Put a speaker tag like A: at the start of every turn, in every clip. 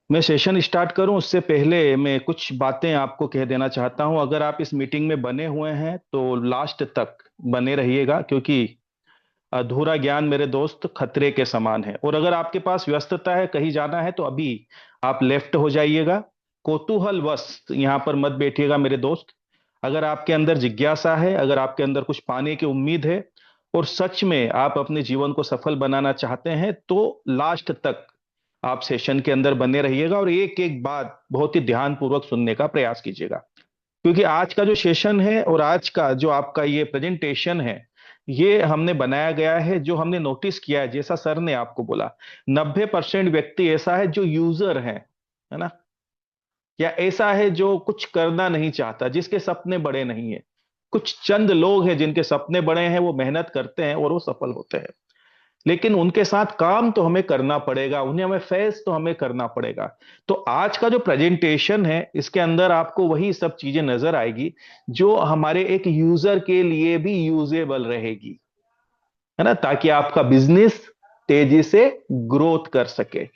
A: मैं session start करूं उससे पहले मैं कुछ बातें आपको कह देना चाहता हूं। अगर आप इस मीटिंग में बने हुए हैं तो लास्ट तक बने रहिएगा, क्योंकि अधूरा ज्ञान मेरे दोस्त खतरे के समान है। और अगर आपके पास व्यस्तता है, कहीं जाना है, तो अभी आप लेफ्ट हो जाइएगा। कौतूहल वश यहां पर मत बैठिएगा मेरे दोस्त। अगर आपके अंदर जिज्ञासा है, अगर आपके अंदर कुछ पाने की उम्मीद है और सच में आप अपने जीवन को सफल बनाना चाहते हैं, तो लास्ट तक आप सेशन के अंदर बने रहिएगा और एक एक बात बहुत ही ध्यानपूर्वक सुनने का प्रयास कीजिएगा। क्योंकि आज का जो सेशन है और आज का जो आपका ये प्रेजेंटेशन है, ये हमने बनाया गया है, जो हमने नोटिस किया है, जैसा सर ने आपको बोला, 90% व्यक्ति ऐसा है जो यूजर है ना, या ऐसा है जो कुछ करना नहीं चाहता, जिसके सपने बड़े नहीं है। कुछ चंद लोग हैं जिनके सपने बड़े हैं, वो मेहनत करते हैं और वो सफल होते हैं। लेकिन उनके साथ काम तो हमें करना पड़ेगा, उन्हें हमें फेस तो हमें करना पड़ेगा। तो आज का जो प्रेजेंटेशन है, इसके अंदर आपको वही सब चीजें नजर आएगी जो हमारे एक यूजर के लिए भी यूजेबल रहेगी, है ना, ताकि आपका बिजनेस तेजी से ग्रोथ कर सके।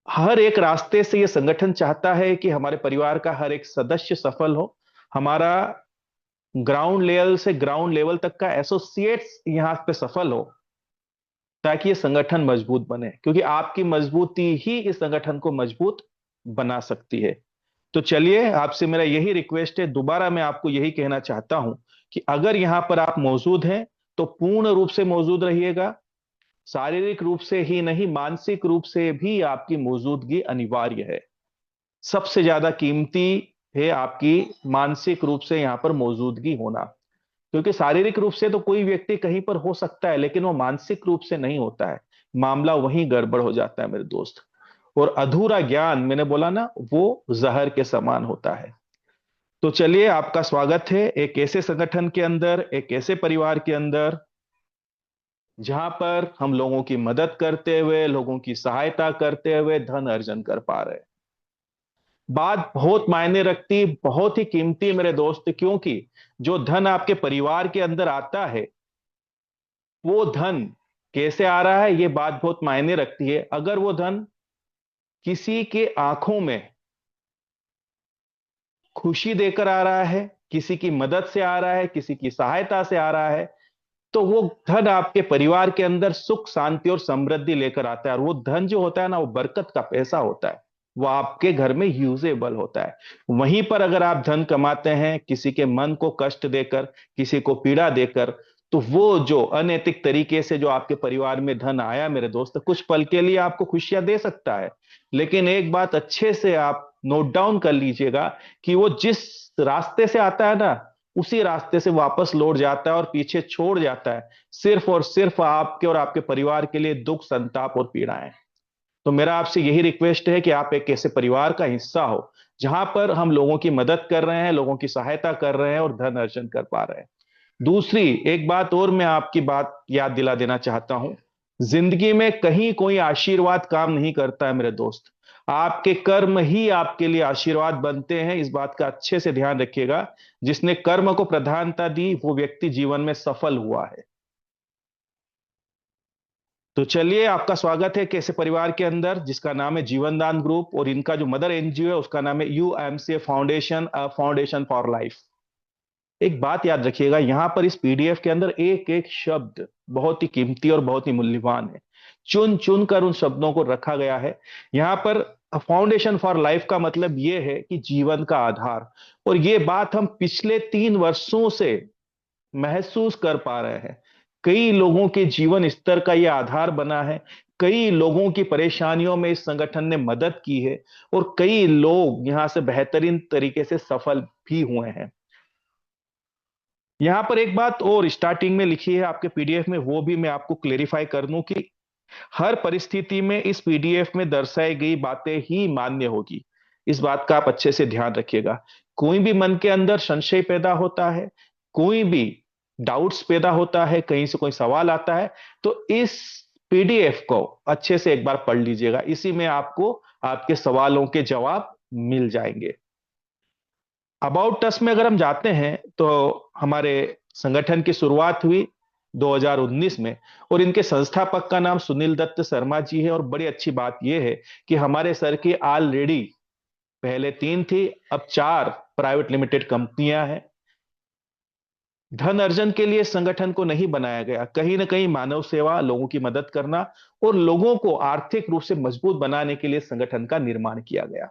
A: हर एक रास्ते से ये संगठन चाहता है कि हमारे परिवार का हर एक सदस्य सफल हो। हमारा ग्राउंड लेवल से ग्राउंड लेवल तक का एसोसिएट्स यहां पे सफल हो, ताकि ये संगठन मजबूत बने, क्योंकि आपकी मजबूती ही इस संगठन को मजबूत बना सकती है। तो चलिए, आपसे मेरा यही रिक्वेस्ट है, दोबारा मैं आपको यही कहना चाहता हूं कि अगर यहां पर आप मौजूद हैं तो पूर्ण रूप से मौजूद रहिएगा। शारीरिक रूप से ही नहीं, मानसिक रूप से भी आपकी मौजूदगी अनिवार्य है। सबसे ज्यादा कीमती है आपकी मानसिक रूप से यहां पर मौजूदगी होना। क्योंकि शारीरिक रूप से तो कोई व्यक्ति कहीं पर हो सकता है, लेकिन वो मानसिक रूप से नहीं होता है। मामला वहीं गड़बड़ हो जाता है मेरे दोस्त। और अधूरा ज्ञान, मैंने बोला ना, वो जहर के समान होता है। तो चलिए, आपका स्वागत है एक ऐसे संगठन के अंदर, एक ऐसे परिवार के अंदर, जहां पर हम लोगों की मदद करते हुए, लोगों की सहायता करते हुए धन अर्जन कर पा रहे हैं। बात बहुत मायने रखती, बहुत ही कीमती है मेरे दोस्त, क्योंकि जो धन आपके परिवार के अंदर आता है, वो धन कैसे आ रहा है, ये बात बहुत मायने रखती है। अगर वो धन किसी के आंखों में खुशी देकर आ रहा है, किसी की मदद से आ रहा है, किसी की सहायता से आ रहा है, तो वो धन आपके परिवार के अंदर सुख शांति और समृद्धि लेकर आता है। और वो धन जो होता है ना, वो बरकत का पैसा होता है, वो आपके घर में यूजेबल होता है। वहीं पर अगर आप धन कमाते हैं किसी के मन को कष्ट देकर, किसी को पीड़ा देकर, तो वो जो अनैतिक तरीके से जो आपके परिवार में धन आया मेरे दोस्त, कुछ पल के लिए आपको खुशियां दे सकता है, लेकिन एक बात अच्छे से आप नोट डाउन कर लीजिएगा कि वो जिस रास्ते से आता है ना, उसी रास्ते से वापस लौट जाता है और पीछे छोड़ जाता है सिर्फ और सिर्फ आपके और आपके परिवार के लिए दुख, संताप और पीड़ाएं। तो मेरा आपसे यही रिक्वेस्ट है कि आप एक ऐसे परिवार का हिस्सा हो जहां पर हम लोगों की मदद कर रहे हैं, लोगों की सहायता कर रहे हैं और धन अर्जन कर पा रहे हैं। दूसरी एक बात और मैं आपकी बात याद दिला देना चाहता हूं। जिंदगी में कहीं कोई आशीर्वाद काम नहीं करता है मेरे दोस्त। आपके कर्म ही आपके लिए आशीर्वाद बनते हैं, इस बात का अच्छे से ध्यान रखिएगा। जिसने कर्म को प्रधानता दी, वो व्यक्ति जीवन में सफल हुआ है। तो चलिए, आपका स्वागत है कैसे परिवार के अंदर जिसका नाम है जीवन दान ग्रुप, और इनका जो मदर एनजीओ है उसका नाम है यूएमसीए फाउंडेशन, फाउंडेशन फॉर लाइफ। एक बात याद रखिएगा, यहां पर इस पीडीएफ के अंदर एक एक शब्द बहुत ही कीमती और बहुत ही मूल्यवान है। चुन चुन कर उन शब्दों को रखा गया है। यहां पर फाउंडेशन फॉर लाइफ का मतलब यह है कि जीवन का आधार। और ये बात हम पिछले 3 वर्षों से महसूस कर पा रहे हैं। कई लोगों के जीवन स्तर का यह आधार बना है। कई लोगों की परेशानियों में इस संगठन ने मदद की है, और कई लोग यहां से बेहतरीन तरीके से सफल भी हुए हैं। यहां पर एक बात और स्टार्टिंग में लिखी है आपके पीडीएफ में, वो भी मैं आपको क्लेरिफाई कर दूं कि हर परिस्थिति में इस पीडीएफ में दर्शाई गई बातें ही मान्य होगी। इस बात का आप अच्छे से ध्यान रखिएगा। कोई भी मन के अंदर संशय पैदा होता है, कोई भी डाउट्स पैदा होता है, कहीं से कोई सवाल आता है, तो इस पीडीएफ को अच्छे से एक बार पढ़ लीजिएगा। इसी में आपको आपके सवालों के जवाब मिल जाएंगे। अबाउट अस में अगर हम जाते हैं, तो हमारे संगठन की शुरुआत हुई 2019 में। और इनके संस्थापक का नाम सुनील दत्त शर्मा जी है। और बड़ी अच्छी बात यह है कि हमारे सर की ऑलरेडी पहले 3 थी, अब 4 प्राइवेट लिमिटेड कंपनियां हैं। धन अर्जन के लिए संगठन को नहीं बनाया गया, कहीं ना कहीं मानव सेवा, लोगों की मदद करना और लोगों को आर्थिक रूप से मजबूत बनाने के लिए संगठन का निर्माण किया गया।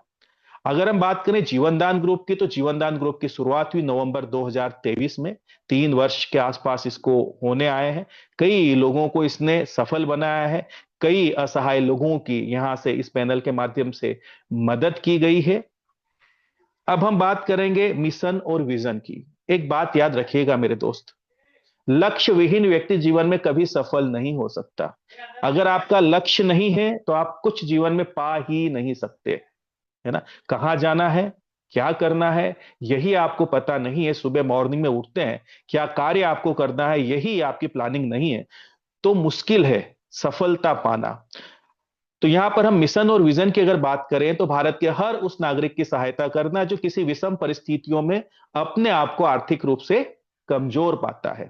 A: अगर हम बात करें जीवनदान ग्रुप की, तो जीवनदान ग्रुप की शुरुआत हुई नवंबर 2023 में। 3 वर्ष के आसपास इसको होने आए हैं। कई लोगों को इसने सफल बनाया है। कई असहाय लोगों की यहां से इस पैनल के माध्यम से मदद की गई है। अब हम बात करेंगे मिशन और विजन की। एक बात याद रखिएगा मेरे दोस्त, लक्ष्य विहीन व्यक्ति जीवन में कभी सफल नहीं हो सकता। अगर आपका लक्ष्य नहीं है तो आप कुछ जीवन में पा ही नहीं सकते, है ना। कहां जाना है, क्या करना है, यही आपको पता नहीं है। सुबह मॉर्निंग में उठते हैं, क्या कार्य आपको करना है, यही आपकी प्लानिंग नहीं है, तो मुश्किल है सफलता पाना। तो यहां पर हम मिशन और विजन की अगर बात करें, तो भारत के हर उस नागरिक की सहायता करना जो किसी विषम परिस्थितियों में अपने आप को आर्थिक रूप से कमजोर पाता है।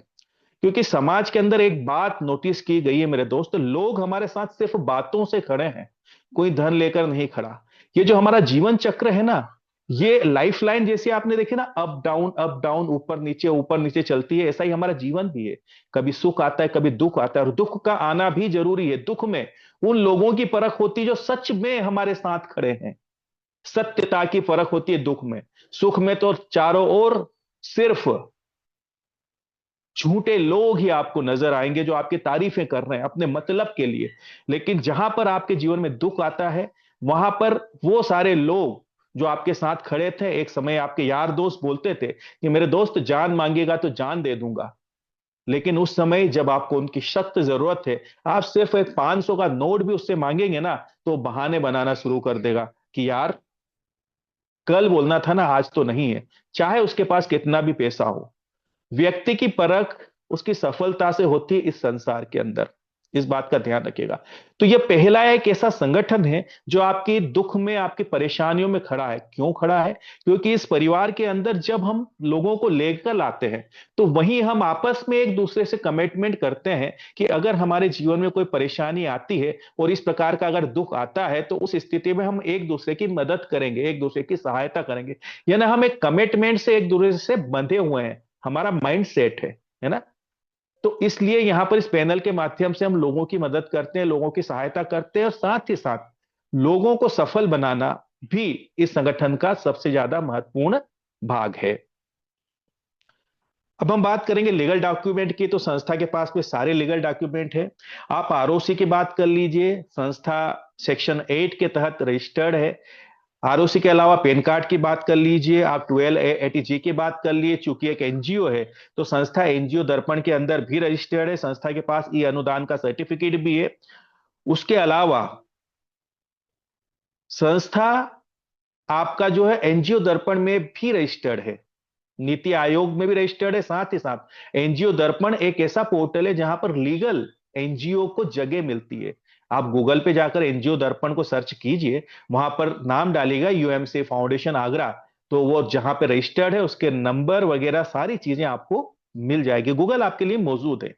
A: क्योंकि समाज के अंदर एक बात नोटिस की गई है मेरे दोस्त, लोग हमारे साथ सिर्फ बातों से खड़े हैं, कोई धन लेकर नहीं खड़ा। ये जो हमारा जीवन चक्र है ना, ये लाइफ लाइन जैसे आपने देखी ना, अप डाउन, ऊपर नीचे चलती है, ऐसा ही हमारा जीवन भी है। कभी सुख आता है, कभी दुख आता है, और दुख का आना भी जरूरी है। दुख में उन लोगों की परख होती है जो सच में हमारे साथ खड़े हैं। सत्यता की परख होती है दुख में। सुख में तो चारों ओर सिर्फ झूठे लोग ही आपको नजर आएंगे जो आपकी तारीफें कर रहे हैं अपने मतलब के लिए। लेकिन जहां पर आपके जीवन में दुख आता है, वहां पर वो सारे लोग जो आपके साथ खड़े थे, एक समय आपके यार दोस्त बोलते थे कि मेरे दोस्त जान मांगेगा तो जान दे दूंगा, लेकिन उस समय जब आपको उनकी सख्त जरूरत है, आप सिर्फ एक 500 का नोट भी उससे मांगेंगे ना, तो बहाने बनाना शुरू कर देगा कि यार कल बोलना था ना, आज तो नहीं है। चाहे उसके पास कितना भी पैसा हो, व्यक्ति की परख उसकी सफलता से होती है इस संसार के अंदर। इस बात का ध्यान रखिएगा। तो यह पहला एक ऐसा संगठन है जो आपकी दुख में, आपकी परेशानियों में खड़ा है। क्यों खड़ा है? क्योंकि इस परिवार के अंदर जब हम लोगों को लेकर आते हैं, तो वहीं हम आपस में एक दूसरे से कमिटमेंट करते हैं कि अगर हमारे जीवन में कोई परेशानी आती है और इस प्रकार का अगर दुख आता है, तो उस स्थिति में हम एक दूसरे की मदद करेंगे, एक दूसरे की सहायता करेंगे। यानी हम एक कमिटमेंट से एक दूसरे से बंधे हुए हैं, हमारा माइंड सेट है ना। तो इसलिए यहां पर इस पैनल के माध्यम से हम लोगों की मदद करते हैं, लोगों की सहायता करते हैं, और साथ ही साथ लोगों को सफल बनाना भी इस संगठन का सबसे ज्यादा महत्वपूर्ण भाग है। अब हम बात करेंगे लीगल डॉक्यूमेंट की। तो संस्था के पास में सारे लीगल डॉक्यूमेंट है। आप आरओसी की बात कर लीजिए, संस्था सेक्शन 8 के तहत रजिस्टर्ड है। आरओसी के अलावा पैन कार्ड की बात कर लीजिए, आप 1280G की बात कर लिए। चूंकि एक एनजीओ है, तो संस्था एनजीओ दर्पण के अंदर भी रजिस्टर्ड है। संस्था के पास ई अनुदान का सर्टिफिकेट भी है। उसके अलावा संस्था आपका जो है एनजीओ दर्पण में भी रजिस्टर्ड है, नीति आयोग में भी रजिस्टर्ड है। साथ ही साथ एनजीओ दर्पण एक ऐसा पोर्टल है जहां पर लीगल एनजीओ को जगह मिलती है। आप गूगल पे जाकर एनजीओ दर्पण को सर्च कीजिए, वहां पर नाम डालिएगा यूएमसी फाउंडेशन आगरा, तो वो जहां पे रजिस्टर्ड है उसके नंबर वगैरह सारी चीजें आपको मिल जाएगी। गूगल आपके लिए मौजूद है।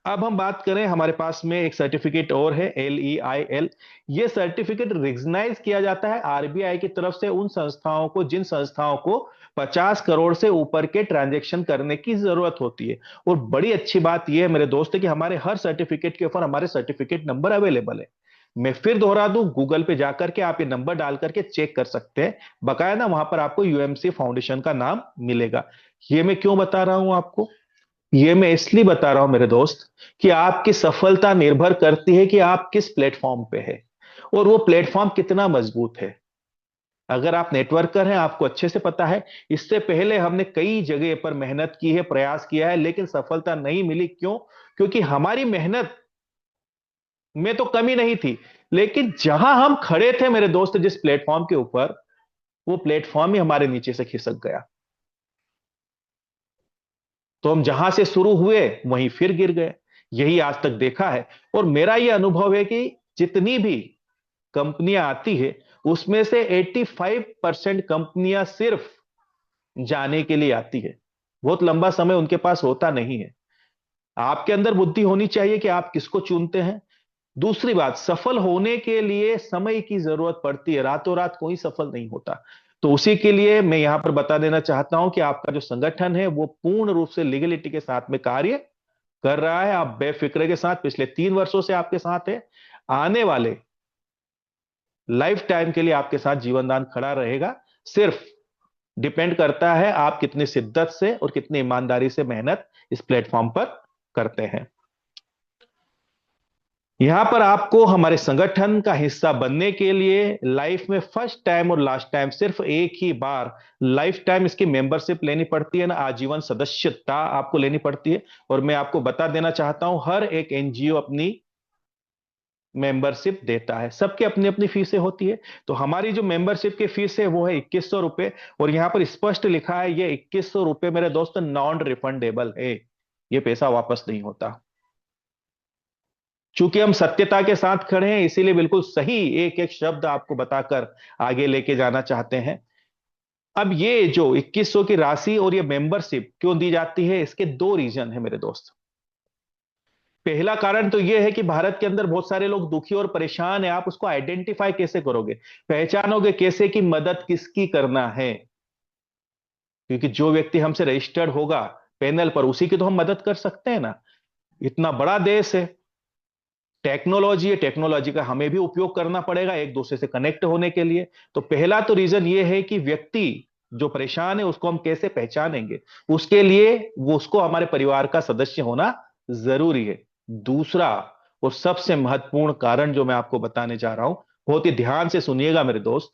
A: अब हम बात करें, हमारे पास में एक सर्टिफिकेट और है, LEIL। ये सर्टिफिकेट रिकॉग्नाइज किया जाता है आरबीआई की तरफ से उन संस्थाओं को जिन संस्थाओं को 50 करोड़ से ऊपर के ट्रांजैक्शन करने की जरूरत होती है। और बड़ी अच्छी बात यह है मेरे दोस्त कि हमारे हर सर्टिफिकेट के ऊपर हमारे सर्टिफिकेट नंबर अवेलेबल है। मैं फिर दोहरा दूं, गूगल पे जाकर के आप ये नंबर डाल करके चेक कर सकते हैं। बकायदा वहां पर आपको यूएमसी फाउंडेशन का नाम मिलेगा। ये मैं क्यों बता रहा हूं आपको? ये मैं इसलिए बता रहा हूं मेरे दोस्त कि आपकी सफलता निर्भर करती है कि आप किस प्लेटफॉर्म पे है और वो प्लेटफॉर्म कितना मजबूत है। अगर आप नेटवर्कर हैं, आपको अच्छे से पता है, इससे पहले हमने कई जगह पर मेहनत की है, प्रयास किया है, लेकिन सफलता नहीं मिली। क्यों? क्योंकि हमारी मेहनत में तो कमी नहीं थी, लेकिन जहां हम खड़े थे मेरे दोस्त, जिस प्लेटफॉर्म के ऊपर, वो प्लेटफॉर्म ही हमारे नीचे से खिसक गया। तो हम जहां से शुरू हुए वहीं फिर गिर गए। यही आज तक देखा है। और मेरा यह अनुभव है कि जितनी भी कंपनियां आती है, उसमें से 85% कंपनियां सिर्फ जाने के लिए आती है। बहुत लंबा समय उनके पास होता नहीं है। आपके अंदर बुद्धि होनी चाहिए कि आप किसको चुनते हैं। दूसरी बात, सफल होने के लिए समय की जरूरत पड़ती है, रातों रात कोई सफल नहीं होता। तो उसी के लिए मैं यहां पर बता देना चाहता हूं कि आपका जो संगठन है वो पूर्ण रूप से लीगलिटी के साथ में कार्य कर रहा है। आप बेफिक्र के साथ पिछले 3 वर्षों से आपके साथ है, आने वाले लाइफ टाइम के लिए आपके साथ जीवन दान खड़ा रहेगा। सिर्फ डिपेंड करता है आप कितनी शिद्दत से और कितनी ईमानदारी से मेहनत इस प्लेटफॉर्म पर करते हैं। यहां पर आपको हमारे संगठन का हिस्सा बनने के लिए लाइफ में फर्स्ट टाइम और लास्ट टाइम सिर्फ एक ही बार लाइफ टाइम इसकी मेंबरशिप लेनी पड़ती है ना, आजीवन सदस्यता आपको लेनी पड़ती है। और मैं आपको बता देना चाहता हूं, हर एक एनजीओ अपनी मेंबरशिप देता है, सबके अपनी अपनी फीसें होती है। तो हमारी जो मेंबरशिप की फीस है वो है 2100 रुपए। और यहां पर स्पष्ट लिखा है ये 2100 रुपए मेरे दोस्त नॉन रिफंडेबल है, ये पैसा वापस नहीं होता। चूंकि हम सत्यता के साथ खड़े हैं इसीलिए बिल्कुल सही एक एक शब्द आपको बताकर आगे लेके जाना चाहते हैं। अब ये जो 2100 की राशि और ये मेंबरशिप क्यों दी जाती है, इसके दो रीजन है मेरे दोस्त। पहला कारण तो यह है कि भारत के अंदर बहुत सारे लोग दुखी और परेशान है। आप उसको आइडेंटिफाई कैसे करोगे, पहचानोगे कैसे कि मदद किसकी करना है? क्योंकि जो व्यक्ति हमसे रजिस्टर्ड होगा पैनल पर उसी की तो हम मदद कर सकते हैं ना। इतना बड़ा देश है, टेक्नोलॉजी है, टेक्नोलॉजी का हमें भी उपयोग करना पड़ेगा एक दूसरे से कनेक्ट होने के लिए। तो पहला तो रीजन ये है कि व्यक्ति जो परेशान है उसको हम कैसे पहचानेंगे, उसके लिए वो उसको हमारे परिवार का सदस्य होना जरूरी है। दूसरा और सबसे महत्वपूर्ण कारण जो मैं आपको बताने जा रहा हूं, बहुत ही ध्यान से सुनिएगा मेरे दोस्त।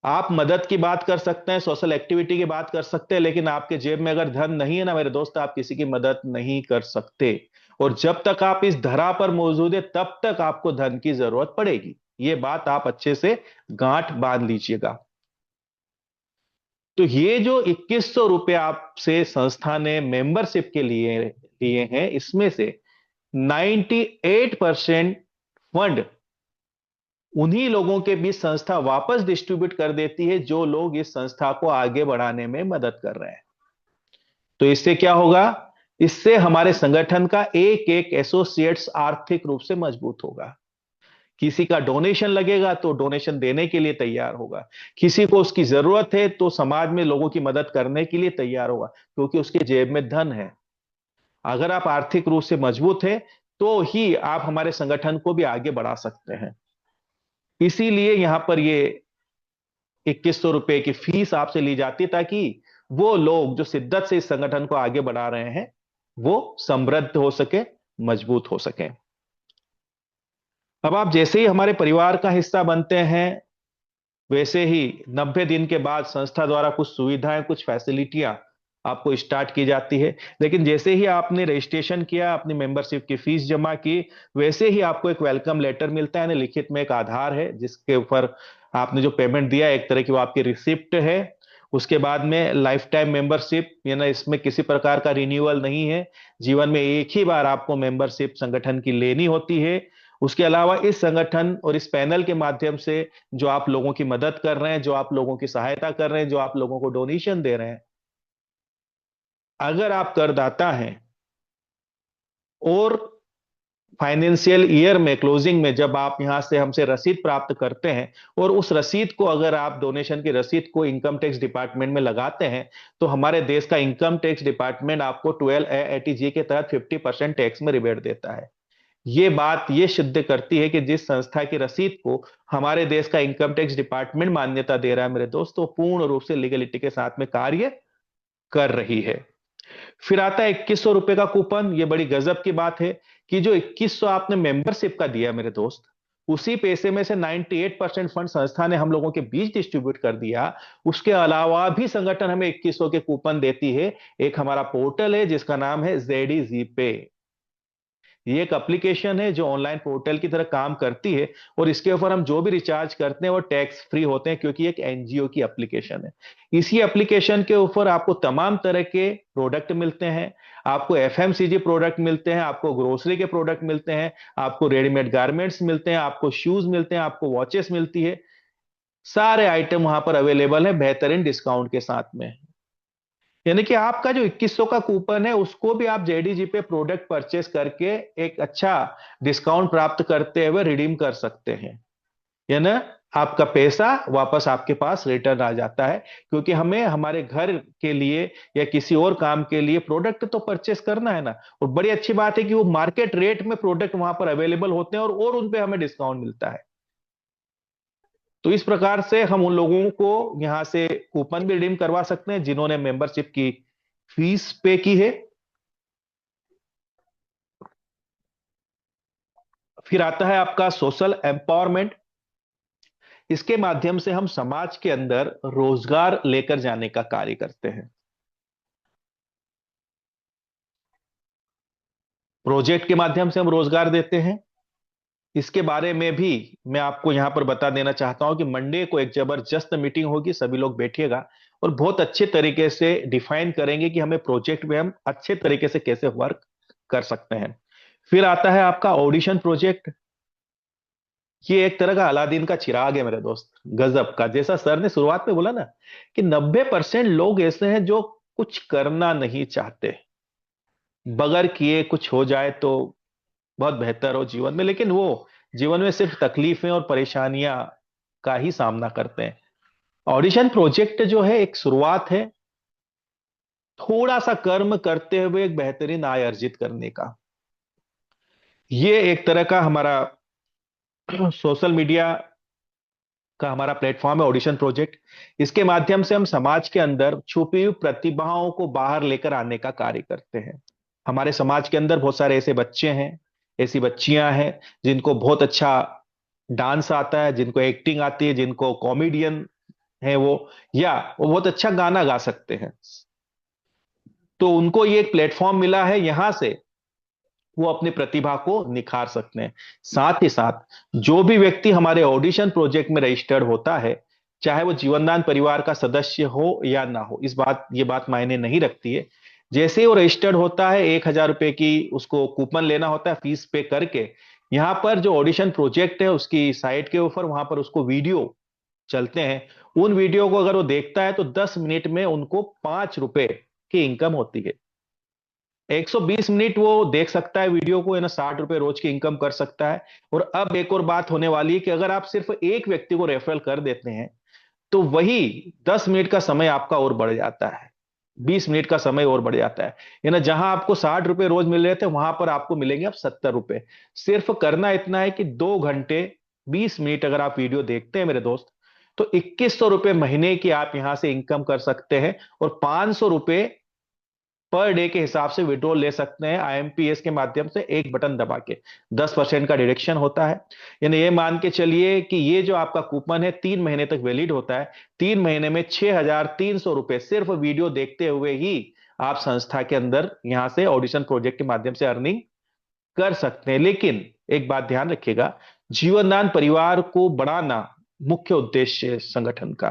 A: आप मदद की बात कर सकते हैं, सोशल एक्टिविटी की बात कर सकते हैं, लेकिन आपके जेब में अगर धन नहीं है ना मेरे दोस्त, आप किसी की मदद नहीं कर सकते। और जब तक आप इस धरा पर मौजूद है तब तक आपको धन की जरूरत पड़ेगी, ये बात आप अच्छे से गांठ बांध लीजिएगा। तो ये जो 2100 रुपए आपसे संस्था ने मेंबरशिप के लिए लिए हैं, इसमें से 98% फंड उन्हीं लोगों के बीच संस्था वापस डिस्ट्रीब्यूट कर देती है जो लोग इस संस्था को आगे बढ़ाने में मदद कर रहे हैं। तो इससे क्या होगा, इससे हमारे संगठन का एक एक एसोसिएट्स आर्थिक रूप से मजबूत होगा। किसी का डोनेशन लगेगा तो डोनेशन देने के लिए तैयार होगा, किसी को उसकी जरूरत है तो समाज में लोगों की मदद करने के लिए तैयार होगा, क्योंकि उसके जेब में धन है। अगर आप आर्थिक रूप से मजबूत है तो ही आप हमारे संगठन को भी आगे बढ़ा सकते हैं। इसीलिए यहां पर ये 2100 रुपए की फीस आपसे ली जाती है, ताकि वो लोग जो शिद्दत से इस संगठन को आगे बढ़ा रहे हैं वो समृद्ध हो सके, मजबूत हो सके। अब आप जैसे ही हमारे परिवार का हिस्सा बनते हैं वैसे ही 90 दिन के बाद संस्था द्वारा कुछ सुविधाएं, कुछ फैसिलिटियां आपको स्टार्ट की जाती है। लेकिन जैसे ही आपने रजिस्ट्रेशन किया, अपनी मेंबरशिप की फीस जमा की, वैसे ही आपको एक वेलकम लेटर मिलता है, लिखित में एक आधार है जिसके ऊपर आपने जो पेमेंट दिया एक तरह की वो आपकी रिसिप्ट है। उसके बाद में लाइफ टाइम मेंबरशिप, यानी इसमें किसी प्रकार का रिन्यूअल नहीं है, जीवन में एक ही बार आपको मेंबरशिप संगठन की लेनी होती है। उसके अलावा इस संगठन और इस पैनल के माध्यम से जो आप लोगों की मदद कर रहे हैं, जो आप लोगों की सहायता कर रहे हैं, जो आप लोगों को डोनेशन दे रहे हैं, अगर आप करदाता हैं और फाइनेंशियल ईयर में क्लोजिंग में जब आप यहां से हमसे रसीद प्राप्त करते हैं और उस रसीद को अगर आप डोनेशन की रसीद को इनकम टैक्स डिपार्टमेंट में लगाते हैं, तो हमारे देश का इनकम टैक्स डिपार्टमेंट आपको 12A के तहत 50% टैक्स में रिबेट देता है। ये बात ये सिद्ध करती है कि जिस संस्था की रसीद को हमारे देश का इनकम टैक्स डिपार्टमेंट मान्यता दे रहा है मेरे दोस्तों, पूर्ण रूप से लीगलिटी के साथ में कार्य कर रही है। फिर आता है 2100 रुपए का कूपन। ये बड़ी गजब की बात है कि जो 2100 आपने मेंबरशिप का दिया मेरे दोस्त, उसी पैसे में से 98% फंड संस्था ने हम लोगों के बीच डिस्ट्रीब्यूट कर दिया। उसके अलावा भी संगठन हमें 2100 के कूपन देती है। एक हमारा पोर्टल है जिसका नाम है ZED पे। ये एक एप्लीकेशन है जो ऑनलाइन पोर्टल की तरह काम करती है, और इसके ऊपर हम जो भी रिचार्ज करते हैं वो टैक्स फ्री होते हैं, क्योंकि एक एनजीओ की एप्लीकेशन है। इसी एप्लीकेशन के ऊपर आपको तमाम तरह के प्रोडक्ट मिलते हैं। आपको एफएमसीजी प्रोडक्ट मिलते हैं, आपको ग्रोसरी के प्रोडक्ट मिलते हैं, आपको रेडीमेड गारमेंट्स मिलते हैं, आपको शूज मिलते हैं, आपको वॉचेस मिलती है। सारे आइटम वहां पर अवेलेबल है बेहतरीन डिस्काउंट के साथ में। यानी कि आपका जो 2100 का कूपन है उसको भी आप जेडीजी पे प्रोडक्ट परचेस करके एक अच्छा डिस्काउंट प्राप्त करते हुए रिडीम कर सकते हैं। या ना, आपका पैसा वापस आपके पास रिटर्न आ जाता है, क्योंकि हमें हमारे घर के लिए या किसी और काम के लिए प्रोडक्ट तो परचेस करना है ना। और बड़ी अच्छी बात है कि वो मार्केट रेट में प्रोडक्ट वहां पर अवेलेबल होते हैं और उन पे हमें डिस्काउंट मिलता है। तो इस प्रकार से हम उन लोगों को यहां से कूपन भी रिडीम करवा सकते हैं जिन्होंने मेंबरशिप की फीस पे की है। फिर आता है आपका सोशल एम्पावरमेंट। इसके माध्यम से हम समाज के अंदर रोजगार लेकर जाने का कार्य करते हैं। प्रोजेक्ट के माध्यम से हम रोजगार देते हैं। इसके बारे में भी मैं आपको यहां पर बता देना चाहता हूं कि मंडे को एक जबरदस्त मीटिंग होगी, सभी लोग बैठिएगा और बहुत अच्छे तरीके से डिफाइन करेंगे कि हमें प्रोजेक्ट में हम अच्छे तरीके से कैसे वर्क कर सकते हैं। फिर आता है आपका ऑडिशन प्रोजेक्ट। ये एक तरह का अलादीन का चिराग है मेरे दोस्त, गजब का। जैसा सर ने शुरुआत में बोला ना कि 90% लोग ऐसे हैं जो कुछ करना नहीं चाहते, बगैर किए कुछ हो जाए तो बहुत बेहतर हो जीवन में, लेकिन वो जीवन में सिर्फ तकलीफें और परेशानियां का ही सामना करते हैं। ऑडिशन प्रोजेक्ट जो है एक शुरुआत है, थोड़ा सा कर्म करते हुए एक बेहतरीन आय अर्जित करने का। ये एक तरह का हमारा सोशल मीडिया का हमारा प्लेटफॉर्म है ऑडिशन प्रोजेक्ट। इसके माध्यम से हम समाज के अंदर छुपी हुई प्रतिभाओं को बाहर लेकर आने का कार्य करते हैं। हमारे समाज के अंदर बहुत सारे ऐसे बच्चे हैं, ऐसी बच्चियां हैं जिनको बहुत अच्छा डांस आता है, जिनको एक्टिंग आती है, जिनको कॉमेडियन है वो, या वो बहुत अच्छा गाना गा सकते हैं। तो उनको ये एक प्लेटफॉर्म मिला है, यहां से वो अपनी प्रतिभा को निखार सकते हैं। साथ ही साथ जो भी व्यक्ति हमारे ऑडिशन प्रोजेक्ट में रजिस्टर्ड होता है, चाहे वो जीवनदान परिवार का सदस्य हो या ना हो, ये बात मायने नहीं रखती है। जैसे ही वो रजिस्टर्ड होता है, 1,000 रुपए की उसको कूपन लेना होता है फीस पे करके। यहाँ पर जो ऑडिशन प्रोजेक्ट है उसकी साइट के ऊपर वहां पर उसको वीडियो चलते हैं। उन वीडियो को अगर वो देखता है तो 10 मिनट में उनको 5 रुपए की इनकम होती है। 120 मिनट वो देख सकता है वीडियो को, है ना, 60 रुपए रोज की इनकम कर सकता है। और अब एक और बात होने वाली है कि अगर आप सिर्फ एक व्यक्ति को रेफरल कर देते हैं तो वही 10 मिनट का समय आपका और बढ़ जाता है, 20 मिनट का समय और बढ़ जाता है ना। जहां आपको 60 रुपए रोज मिल रहे थे वहां पर आपको मिलेंगे अब 70 रुपए। सिर्फ करना इतना है कि 2 घंटे 20 मिनट अगर आप वीडियो देखते हैं मेरे दोस्त, तो 2100 रुपए महीने की आप यहां से इनकम कर सकते हैं। और 500 रुपए पर डे के हिसाब से विड्रॉल ले सकते हैं आईएमपीएस के माध्यम से, एक बटन दबा के 10% का डिडक्शन होता है। यानी ये मान के चलिए कि ये जो आपका कूपन है 3 महीने तक वैलिड होता है। 3 महीने में 6,300 रुपए सिर्फ वीडियो देखते हुए ही आप संस्था के अंदर यहां से ऑडिशन प्रोजेक्ट के माध्यम से अर्निंग कर सकते हैं। लेकिन एक बात ध्यान रखिएगा, जीवनदान परिवार को बढ़ाना मुख्य उद्देश्य है संगठन का।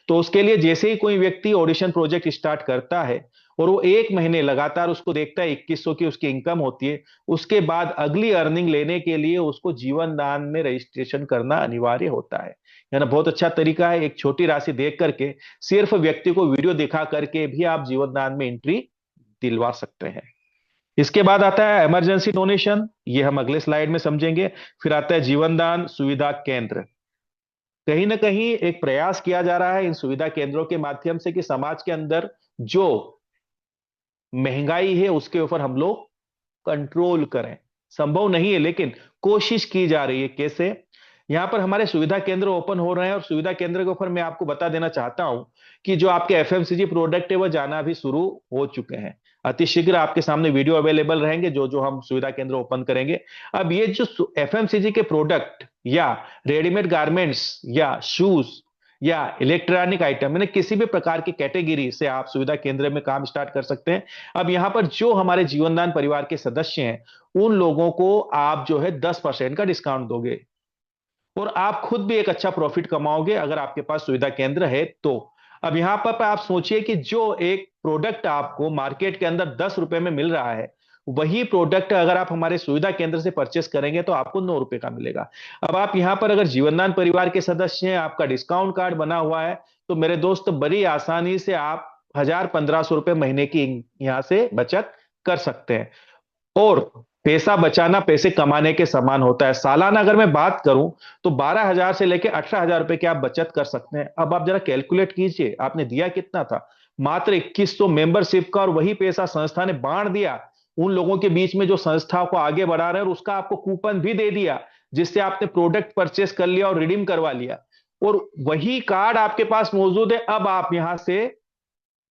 A: तो उसके लिए जैसे ही कोई व्यक्ति ऑडिशन प्रोजेक्ट स्टार्ट करता है और वो 1 महीने लगातार उसको देखता है, 2100 की उसकी इनकम होती है, उसके बाद अगली अर्निंग लेने के लिए उसको जीवन दान में रजिस्ट्रेशन करना अनिवार्य होता है। यानी बहुत अच्छा तरीका है, एक छोटी राशि देख करके सिर्फ व्यक्ति को वीडियो दिखा करके भी आप जीवन दान में एंट्री दिलवा सकते हैं। इसके बाद आता है इमरजेंसी डोनेशन, ये हम अगले स्लाइड में समझेंगे। फिर आता है जीवन दान सुविधा केंद्र। कहीं ना कहीं एक प्रयास किया जा रहा है इन सुविधा केंद्रों के माध्यम से कि समाज के अंदर जो महंगाई है उसके ऊपर हम लोग कंट्रोल करें। संभव नहीं है लेकिन कोशिश की जा रही है। कैसे? यहां पर हमारे सुविधा केंद्र ओपन हो रहे हैं और सुविधा केंद्र के ऊपर मैं आपको बता देना चाहता हूं कि जो आपके एफएमसीजी प्रोडक्ट है वह जाना भी शुरू हो चुके हैं। अति शीघ्र आपके सामने वीडियो अवेलेबल रहेंगे जो जो हम सुविधा केंद्र ओपन करेंगे। अब ये जो एफएमसीजी के प्रोडक्ट या रेडीमेड गारमेंट्स या शूज या इलेक्ट्रॉनिक आइटम, यानी किसी भी प्रकार की कैटेगरी से आप सुविधा केंद्र में काम स्टार्ट कर सकते हैं। अब यहां पर जो हमारे जीवनदान परिवार के सदस्य हैं उन लोगों को आप जो है 10% का डिस्काउंट दोगे और आप खुद भी एक अच्छा प्रॉफिट कमाओगे अगर आपके पास सुविधा केंद्र है तो। अब यहां पर आप सोचिए कि जो एक प्रोडक्ट आपको मार्केट के अंदर 10 रुपए में मिल रहा है, वही प्रोडक्ट अगर आप हमारे सुविधा केंद्र से परचेस करेंगे तो आपको 9 रुपए का मिलेगा। अब आप यहां पर अगर जीवनदान परिवार के सदस्य हैं, आपका डिस्काउंट कार्ड बना हुआ है, तो मेरे दोस्त बड़ी आसानी से आप 1,000-1,500 रुपए महीने की यहां से बचत कर सकते हैं। और पैसा बचाना पैसे कमाने के समान होता है। सालाना अगर मैं बात करूं तो 12,000 से लेकर 18,000 रुपए की आप बचत कर सकते हैं। अब आप जरा कैलकुलेट कीजिए, आपने दिया कितना था? मात्र 2100 मेंबरशिप का, और वही पैसा संस्था ने बांट दिया उन लोगों के बीच में जो संस्था को आगे बढ़ा रहे हैं, और उसका आपको कूपन भी दे दिया जिससे आपने प्रोडक्ट परचेस कर लिया और रिडीम करवा लिया। और वही कार्ड आपके पास मौजूद है। अब आप यहां से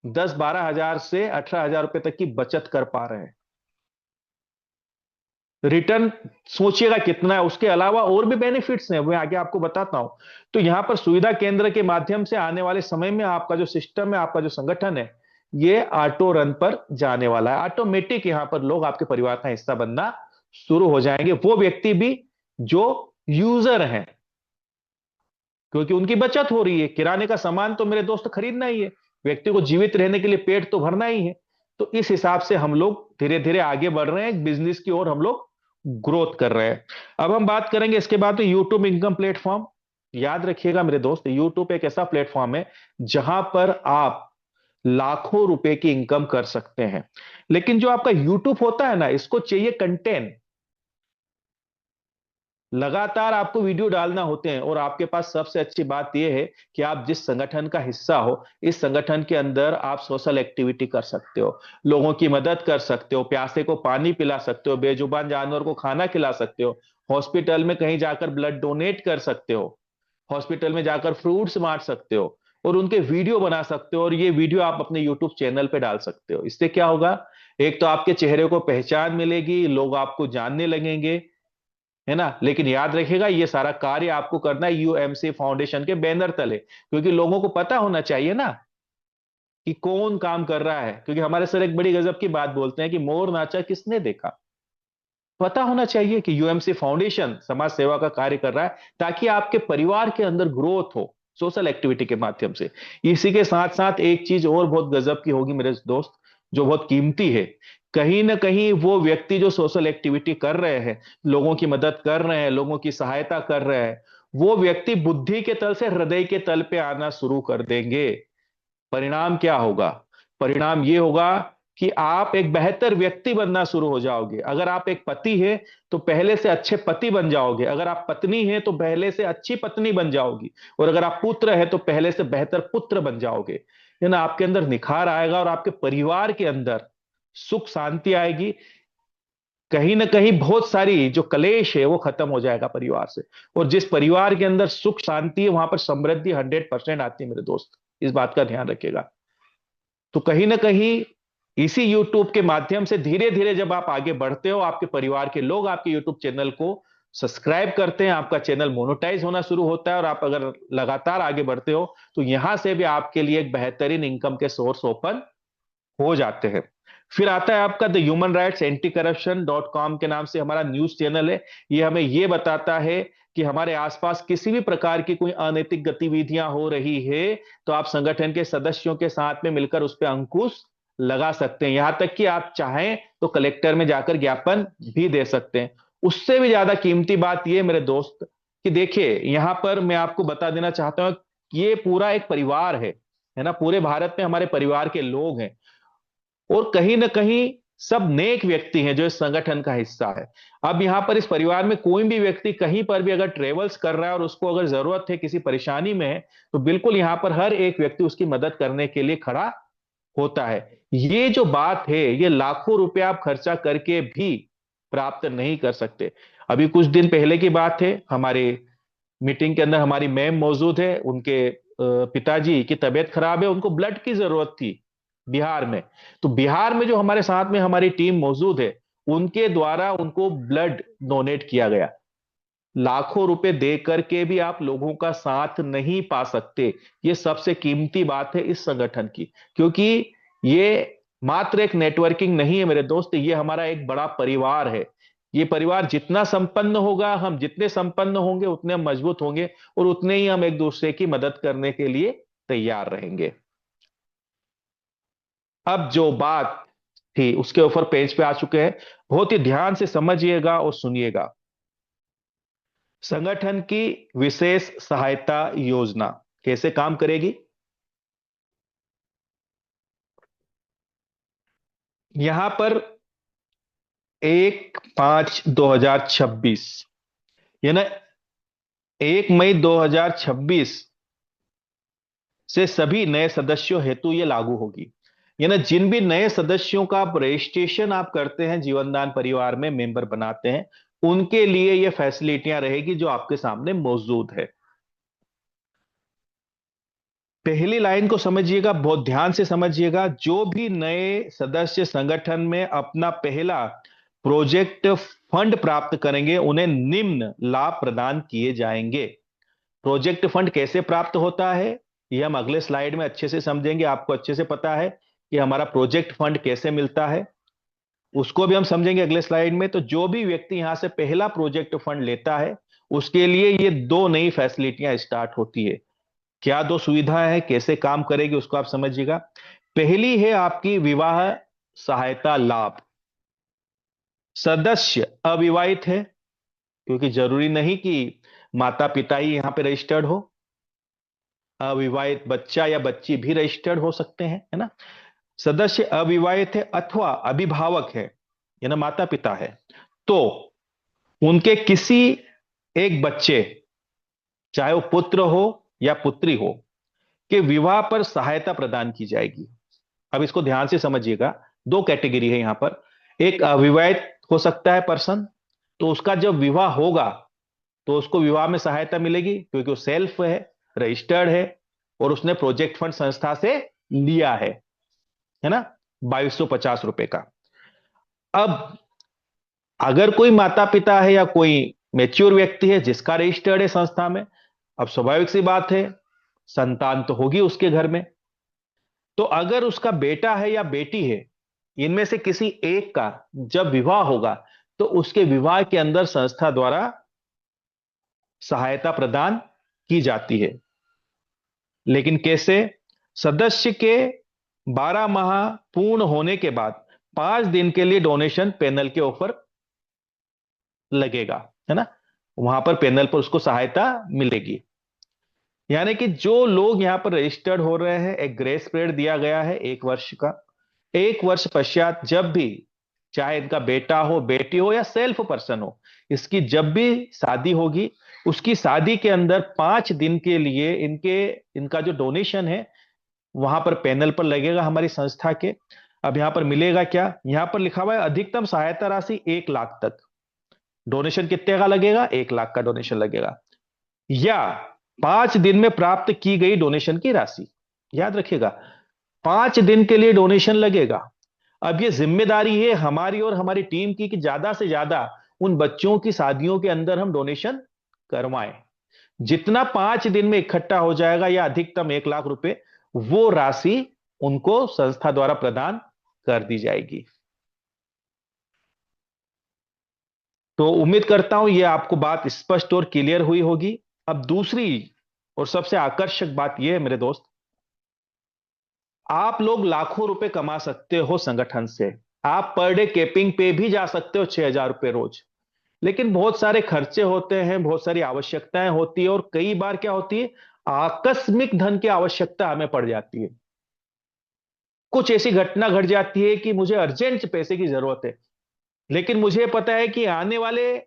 A: 10-12,000 से 18,000 रुपए तक की बचत कर पा रहे हैं। रिटर्न सोचिएगा कितना है। उसके अलावा और भी बेनिफिट्स हैं, मैं आगे आपको बताता हूं। तो यहां पर सुविधा केंद्र के माध्यम से आने वाले समय में आपका जो सिस्टम है, आपका जो संगठन है, ये ऑटो रन पर जाने वाला है। ऑटोमेटिक यहां पर लोग आपके परिवार का हिस्सा बनना शुरू हो जाएंगे, वो व्यक्ति भी जो यूजर हैं, क्योंकि उनकी बचत हो रही है। किराने का सामान तो मेरे दोस्त खरीदना ही है, व्यक्ति को जीवित रहने के लिए पेट तो भरना ही है। तो इस हिसाब से हम लोग धीरे धीरे आगे बढ़ रहे हैं, बिजनेस की ओर हम लोग ग्रोथ कर रहे हैं। अब हम बात करेंगे इसके बाद तो यूट्यूब इनकम प्लेटफॉर्म। याद रखिएगा मेरे दोस्त, यूट्यूब एक ऐसा प्लेटफॉर्म है जहां पर आप लाखों रुपए की इनकम कर सकते हैं। लेकिन जो आपका यूट्यूब होता है ना, इसको चाहिए कंटेंट। लगातार आपको वीडियो डालना होते हैं। और आपके पास सबसे अच्छी बात यह है कि आप जिस संगठन का हिस्सा हो, इस संगठन के अंदर आप सोशल एक्टिविटी कर सकते हो, लोगों की मदद कर सकते हो, प्यासे को पानी पिला सकते हो, बेजुबान जानवर को खाना खिला सकते हो, हॉस्पिटल में कहीं जाकर ब्लड डोनेट कर सकते हो, हॉस्पिटल में जाकर फ्रूट्स बांट सकते हो, और उनके वीडियो बना सकते हो। और ये वीडियो आप अपने यूट्यूब चैनल पे डाल सकते हो। इससे क्या होगा? एक तो आपके चेहरे को पहचान मिलेगी, लोग आपको जानने लगेंगे, है ना। लेकिन याद रखिएगा, ये सारा कार्य आपको करना है यूएमसी फाउंडेशन के बैनर तले, क्योंकि लोगों को पता होना चाहिए ना कि कौन काम कर रहा है। क्योंकि हमारे सर एक बड़ी गजब की बात बोलते हैं कि मोर नाचा किसने देखा। पता होना चाहिए कि यूएमसी फाउंडेशन समाज सेवा का कार्य कर रहा है, ताकि आपके परिवार के अंदर ग्रोथ हो सोशल एक्टिविटी के माध्यम से। इसी के साथ साथ एक चीज और बहुत गजब की होगी मेरे दोस्त, जो बहुत कीमती है। कहीं ना कहीं वो व्यक्ति जो सोशल एक्टिविटी कर रहे हैं, लोगों की मदद कर रहे हैं, लोगों की सहायता कर रहे हैं, वो व्यक्ति बुद्धि के तल से हृदय के तल पे आना शुरू कर देंगे। परिणाम क्या होगा? परिणाम ये होगा कि आप एक बेहतर व्यक्ति बनना शुरू हो जाओगे। अगर आप एक पति है तो पहले से अच्छे पति बन जाओगे, अगर आप पत्नी है तो पहले से अच्छी पत्नी बन जाओगी, और अगर आप पुत्र है तो पहले से बेहतर पुत्र बन जाओगे। है ना, आपके अंदर निखार आएगा, और आपके परिवार के अंदर सुख शांति आएगी। कहीं ना कहीं बहुत सारी जो कलेश है वो खत्म हो जाएगा परिवार से। और जिस परिवार के अंदर सुख शांति है, वहां पर समृद्धि 100% आती है मेरे दोस्त। इस बात का ध्यान रखिएगा। तो कहीं ना कहीं इसी यूट्यूब के माध्यम से धीरे धीरे जब आप आगे बढ़ते हो, आपके परिवार के लोग आपके यूट्यूब चैनल को सब्सक्राइब करते हैं, आपका चैनल मोनेटाइज होना शुरू होता है, और आप अगर लगातार आगे बढ़ते हो तो यहां से भी आपके लिए एक बेहतरीन इनकम के सोर्स ओपन हो जाते हैं। फिर आता है आपका the human rights anti corruption .com के नाम से हमारा न्यूज चैनल है। ये हमें ये बताता है कि हमारे आसपास किसी भी प्रकार की कोई अनैतिक गतिविधियां हो रही है, तो आप संगठन के सदस्यों के साथ में मिलकर उस पर अंकुश लगा सकते हैं। यहां तक कि आप चाहें तो कलेक्टर में जाकर ज्ञापन भी दे सकते हैं। उससे भी ज्यादा कीमती बात यह मेरे दोस्त कि देखिए, यहां पर मैं आपको बता देना चाहता हूं कि ये पूरा एक परिवार है ना। पूरे भारत में हमारे परिवार के लोग हैं, और कहीं ना कहीं सब नेक व्यक्ति हैं जो इस संगठन का हिस्सा है। अब यहां पर इस परिवार में कोई भी व्यक्ति कहीं पर भी अगर ट्रेवल्स कर रहा है और उसको अगर जरूरत है, किसी परेशानी में है, तो बिल्कुल यहां पर हर एक व्यक्ति उसकी मदद करने के लिए खड़ा होता है। ये जो बात है, ये लाखों रुपया आप खर्चा करके भी प्राप्त नहीं कर सकते। अभी कुछ दिन पहले की बात है, हमारे मीटिंग के अंदर हमारी मैम मौजूद है, उनके पिताजी की तबीयत खराब है, उनको ब्लड की जरूरत थी बिहार में। तो बिहार में जो हमारे साथ में हमारी टीम मौजूद है, उनके द्वारा उनको ब्लड डोनेट किया गया। लाखों रुपए दे करके भी आप लोगों का साथ नहीं पा सकते। ये सबसे कीमती बात है इस संगठन की, क्योंकि ये मात्र एक नेटवर्किंग नहीं है मेरे दोस्त, ये हमारा एक बड़ा परिवार है। ये परिवार जितना संपन्न होगा, हम जितने संपन्न होंगे उतने हम मजबूत होंगे, और उतने ही हम एक दूसरे की मदद करने के लिए तैयार रहेंगे। अब जो बात थी उसके ऊपर पेज पे आ चुके हैं, बहुत ही ध्यान से समझिएगा और सुनिएगा। संगठन की विशेष सहायता योजना कैसे काम करेगी? यहां पर 1/5/2026, ये ना 1 मई 2026 से सभी नए सदस्यों हेतु ये लागू होगी। ये ना जिन भी नए सदस्यों का आप रजिस्ट्रेशन आप करते हैं, जीवनदान परिवार में मेंबर बनाते हैं, उनके लिए ये फैसिलिटियां रहेगी जो आपके सामने मौजूद है। पहली लाइन को समझिएगा, बहुत ध्यान से समझिएगा। जो भी नए सदस्य संगठन में अपना पहला प्रोजेक्ट फंड प्राप्त करेंगे, उन्हें निम्न लाभ प्रदान किए जाएंगे। प्रोजेक्ट फंड कैसे प्राप्त होता है, ये हम अगले स्लाइड में अच्छे से समझेंगे। आपको अच्छे से पता है कि हमारा प्रोजेक्ट फंड कैसे मिलता है, उसको भी हम समझेंगे अगले स्लाइड में। तो जो भी व्यक्ति यहां से पहला प्रोजेक्ट फंड लेता है, उसके लिए ये दो नई फैसिलिटियां स्टार्ट होती है। क्या दो सुविधा है, कैसे काम करेगी, उसको आप समझिएगा। पहली है आपकी विवाह सहायता लाभ। सदस्य अविवाहित है, क्योंकि जरूरी नहीं कि माता पिता ही यहां पे रजिस्टर्ड हो, अविवाहित बच्चा या बच्ची भी रजिस्टर्ड हो सकते हैं, है ना। सदस्य अविवाहित है अथवा अभिभावक है, ना माता पिता है, तो उनके किसी एक बच्चे, चाहे वो पुत्र हो या पुत्री हो, के विवाह पर सहायता प्रदान की जाएगी। अब इसको ध्यान से समझिएगा। दो कैटेगरी है यहां पर। एक अविवाहित हो सकता है पर्सन, तो उसका जब विवाह होगा तो उसको विवाह में सहायता मिलेगी, क्योंकि वो सेल्फ है, रजिस्टर्ड है, और उसने प्रोजेक्ट फंड संस्था से लिया है ना, 2250 रुपए का। अब अगर कोई माता पिता है या कोई मेच्योर व्यक्ति है जिसका रजिस्टर्ड है संस्था में, अब स्वाभाविक सी बात है, संतान तो होगी उसके घर में। तो अगर उसका बेटा है या बेटी है, इनमें से किसी एक का जब विवाह होगा, तो उसके विवाह के अंदर संस्था द्वारा सहायता प्रदान की जाती है। लेकिन कैसे? सदस्य के 12 माह पूर्ण होने के बाद 5 दिन के लिए डोनेशन पैनल के ऊपर लगेगा, है ना। वहां पर पैनल पर उसको सहायता मिलेगी। यानी कि जो लोग यहां पर रजिस्टर्ड हो रहे हैं, एक ग्रेस पीरियड दिया गया है 1 वर्ष का। 1 वर्ष पश्चात जब भी, चाहे इनका बेटा हो, बेटी हो या सेल्फ पर्सन हो, इसकी जब भी शादी होगी, उसकी शादी के अंदर 5 दिन के लिए इनका जो डोनेशन है वहां पर पैनल पर लगेगा हमारी संस्था के। अब यहां पर मिलेगा क्या, यहां पर लिखा हुआ है अधिकतम सहायता राशि 1 लाख तक। डोनेशन कितने का लगेगा? 1 लाख का डोनेशन लगेगा, या 5 दिन में प्राप्त की गई डोनेशन की राशि। याद रखिएगा, 5 दिन के लिए डोनेशन लगेगा। अब ये जिम्मेदारी है हमारी और हमारी टीम की कि ज्यादा से ज्यादा उन बच्चों की शादियों के अंदर हम डोनेशन करवाएं। जितना 5 दिन में इकट्ठा हो जाएगा, या अधिकतम 1 लाख रुपए, वो राशि उनको संस्था द्वारा प्रदान कर दी जाएगी। तो उम्मीद करता हूं ये आपको बात स्पष्ट और क्लियर हुई होगी। अब दूसरी और सबसे आकर्षक बात यह है मेरे दोस्त, आप लोग लाखों रुपए कमा सकते हो संगठन से। आप पर डे कैपिंग पे भी जा सकते हो, 6,000 रुपए रोज। लेकिन बहुत सारे खर्चे होते हैं, बहुत सारी आवश्यकताएं होती है, और कई बार क्या होती है, आकस्मिक धन की आवश्यकता हमें पड़ जाती है। कुछ ऐसी घटना घट जाती है कि मुझे अर्जेंट पैसे की जरूरत है, लेकिन मुझे पता है कि आने वाले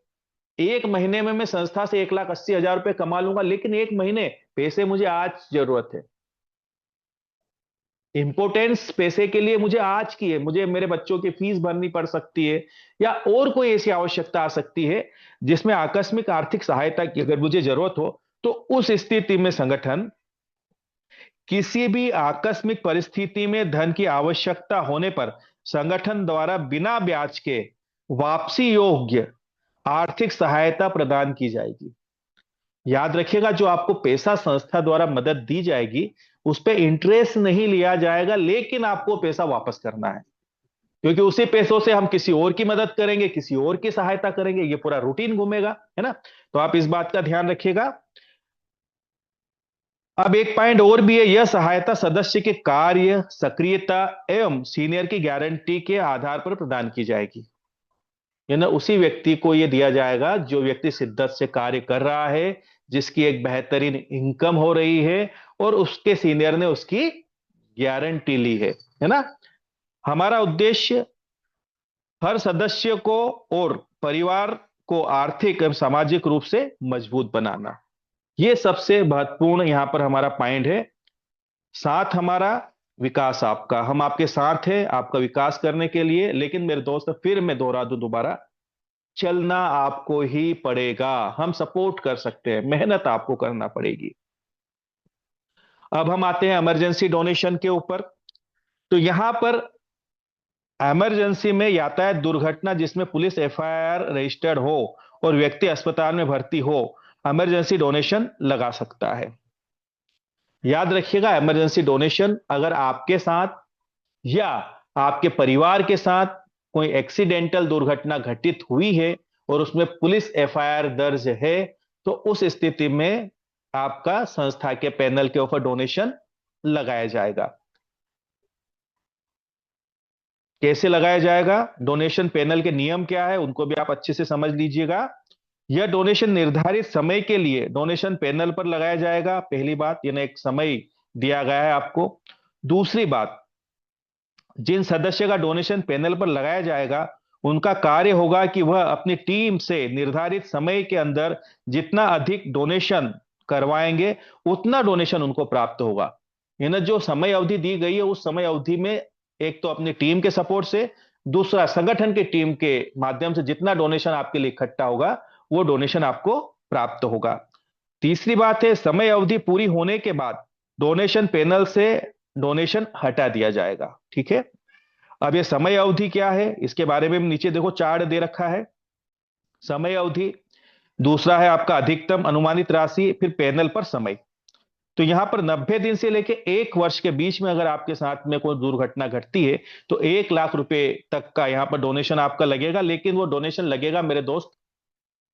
A: 1 महीने में मैं संस्था से 1,80,000 रुपए कमा लूंगा, लेकिन 1 महीने पैसे मुझे आज जरूरत है। इंपोर्टेंस पैसे के लिए मुझे आज की है, मुझे मेरे बच्चों की फीस भरनी पड़ सकती है, या और कोई ऐसी आवश्यकता आ सकती है जिसमें आकस्मिक आर्थिक सहायता की अगर मुझे जरूरत हो। तो उस स्थिति में संगठन किसी भी आकस्मिक परिस्थिति में धन की आवश्यकता होने पर संगठन द्वारा बिना ब्याज के वापसी योग्य आर्थिक सहायता प्रदान की जाएगी। याद रखिएगा, जो आपको पैसा संस्था द्वारा मदद दी जाएगी, उस पे इंटरेस्ट नहीं लिया जाएगा, लेकिन आपको पैसा वापस करना है, क्योंकि उसी पैसों से हम किसी और की मदद करेंगे, किसी और की सहायता करेंगे, ये पूरा रूटीन घूमेगा, है ना। तो आप इस बात का ध्यान रखिएगा। अब एक पॉइंट और भी है, यह सहायता सदस्य के कार्य, सक्रियता एवं सीनियर की गारंटी के आधार पर प्रदान की जाएगी। ना उसी व्यक्ति को यह दिया जाएगा जो व्यक्ति शिद्दत से कार्य कर रहा है, जिसकी एक बेहतरीन इनकम हो रही है, और उसके सीनियर ने उसकी गारंटी ली है ना। हमारा उद्देश्य हर सदस्य को और परिवार को आर्थिक एवं सामाजिक रूप से मजबूत बनाना, ये सबसे महत्वपूर्ण यहां पर हमारा पॉइंट है। साथ हमारा, विकास आपका, हम आपके साथ हैं आपका विकास करने के लिए, लेकिन मेरे दोस्त फिर मैं दोहरा दूं दोबारा, चलना आपको ही पड़ेगा। हम सपोर्ट कर सकते हैं, मेहनत आपको करना पड़ेगी। अब हम आते हैं इमरजेंसी डोनेशन के ऊपर। तो यहां पर इमरजेंसी में यातायात दुर्घटना जिसमें पुलिस एफआईआर रजिस्टर्ड हो और व्यक्ति अस्पताल में भर्ती हो, इमरजेंसी डोनेशन लगा सकता है। याद रखिएगा, इमरजेंसी डोनेशन अगर आपके साथ या आपके परिवार के साथ कोई एक्सीडेंटल दुर्घटना घटित हुई है और उसमें पुलिस एफआईआर दर्ज है, तो उस स्थिति में आपका संस्था के पैनल के ऊपर डोनेशन लगाया जाएगा। कैसे लगाया जाएगा, डोनेशन पैनल के नियम क्या है, उनको भी आप अच्छे से समझ लीजिएगा। यह डोनेशन निर्धारित समय के लिए डोनेशन पैनल पर लगाया जाएगा, पहली बात, यानी एक समय दिया गया है आपको। दूसरी बात, जिन सदस्य का डोनेशन पैनल पर लगाया जाएगा, उनका कार्य होगा कि वह अपनी टीम से निर्धारित समय के अंदर जितना अधिक डोनेशन करवाएंगे, उतना डोनेशन उनको प्राप्त होगा। यानी जो समय अवधि दी गई है, उस समय अवधि में एक तो अपनी टीम के सपोर्ट से, दूसरा संगठन की टीम के माध्यम से जितना डोनेशन आपके लिए इकट्ठा होगा, वो डोनेशन आपको प्राप्त होगा। तीसरी बात है, समय अवधि पूरी होने के बाद डोनेशन पैनल से डोनेशन हटा दिया जाएगा। ठीक है। अब ये समय अवधि क्या है, इसके बारे में नीचे देखो चार्ट दे रखा है। समय अवधि, दूसरा है आपका अधिकतम अनुमानित राशि, फिर पैनल पर समय। तो यहां पर 90 दिन से लेके 1 वर्ष के बीच में अगर आपके साथ में कोई दुर्घटना घटती है, तो 1 लाख रुपए तक का यहां पर डोनेशन आपका लगेगा। लेकिन वो डोनेशन लगेगा मेरे दोस्त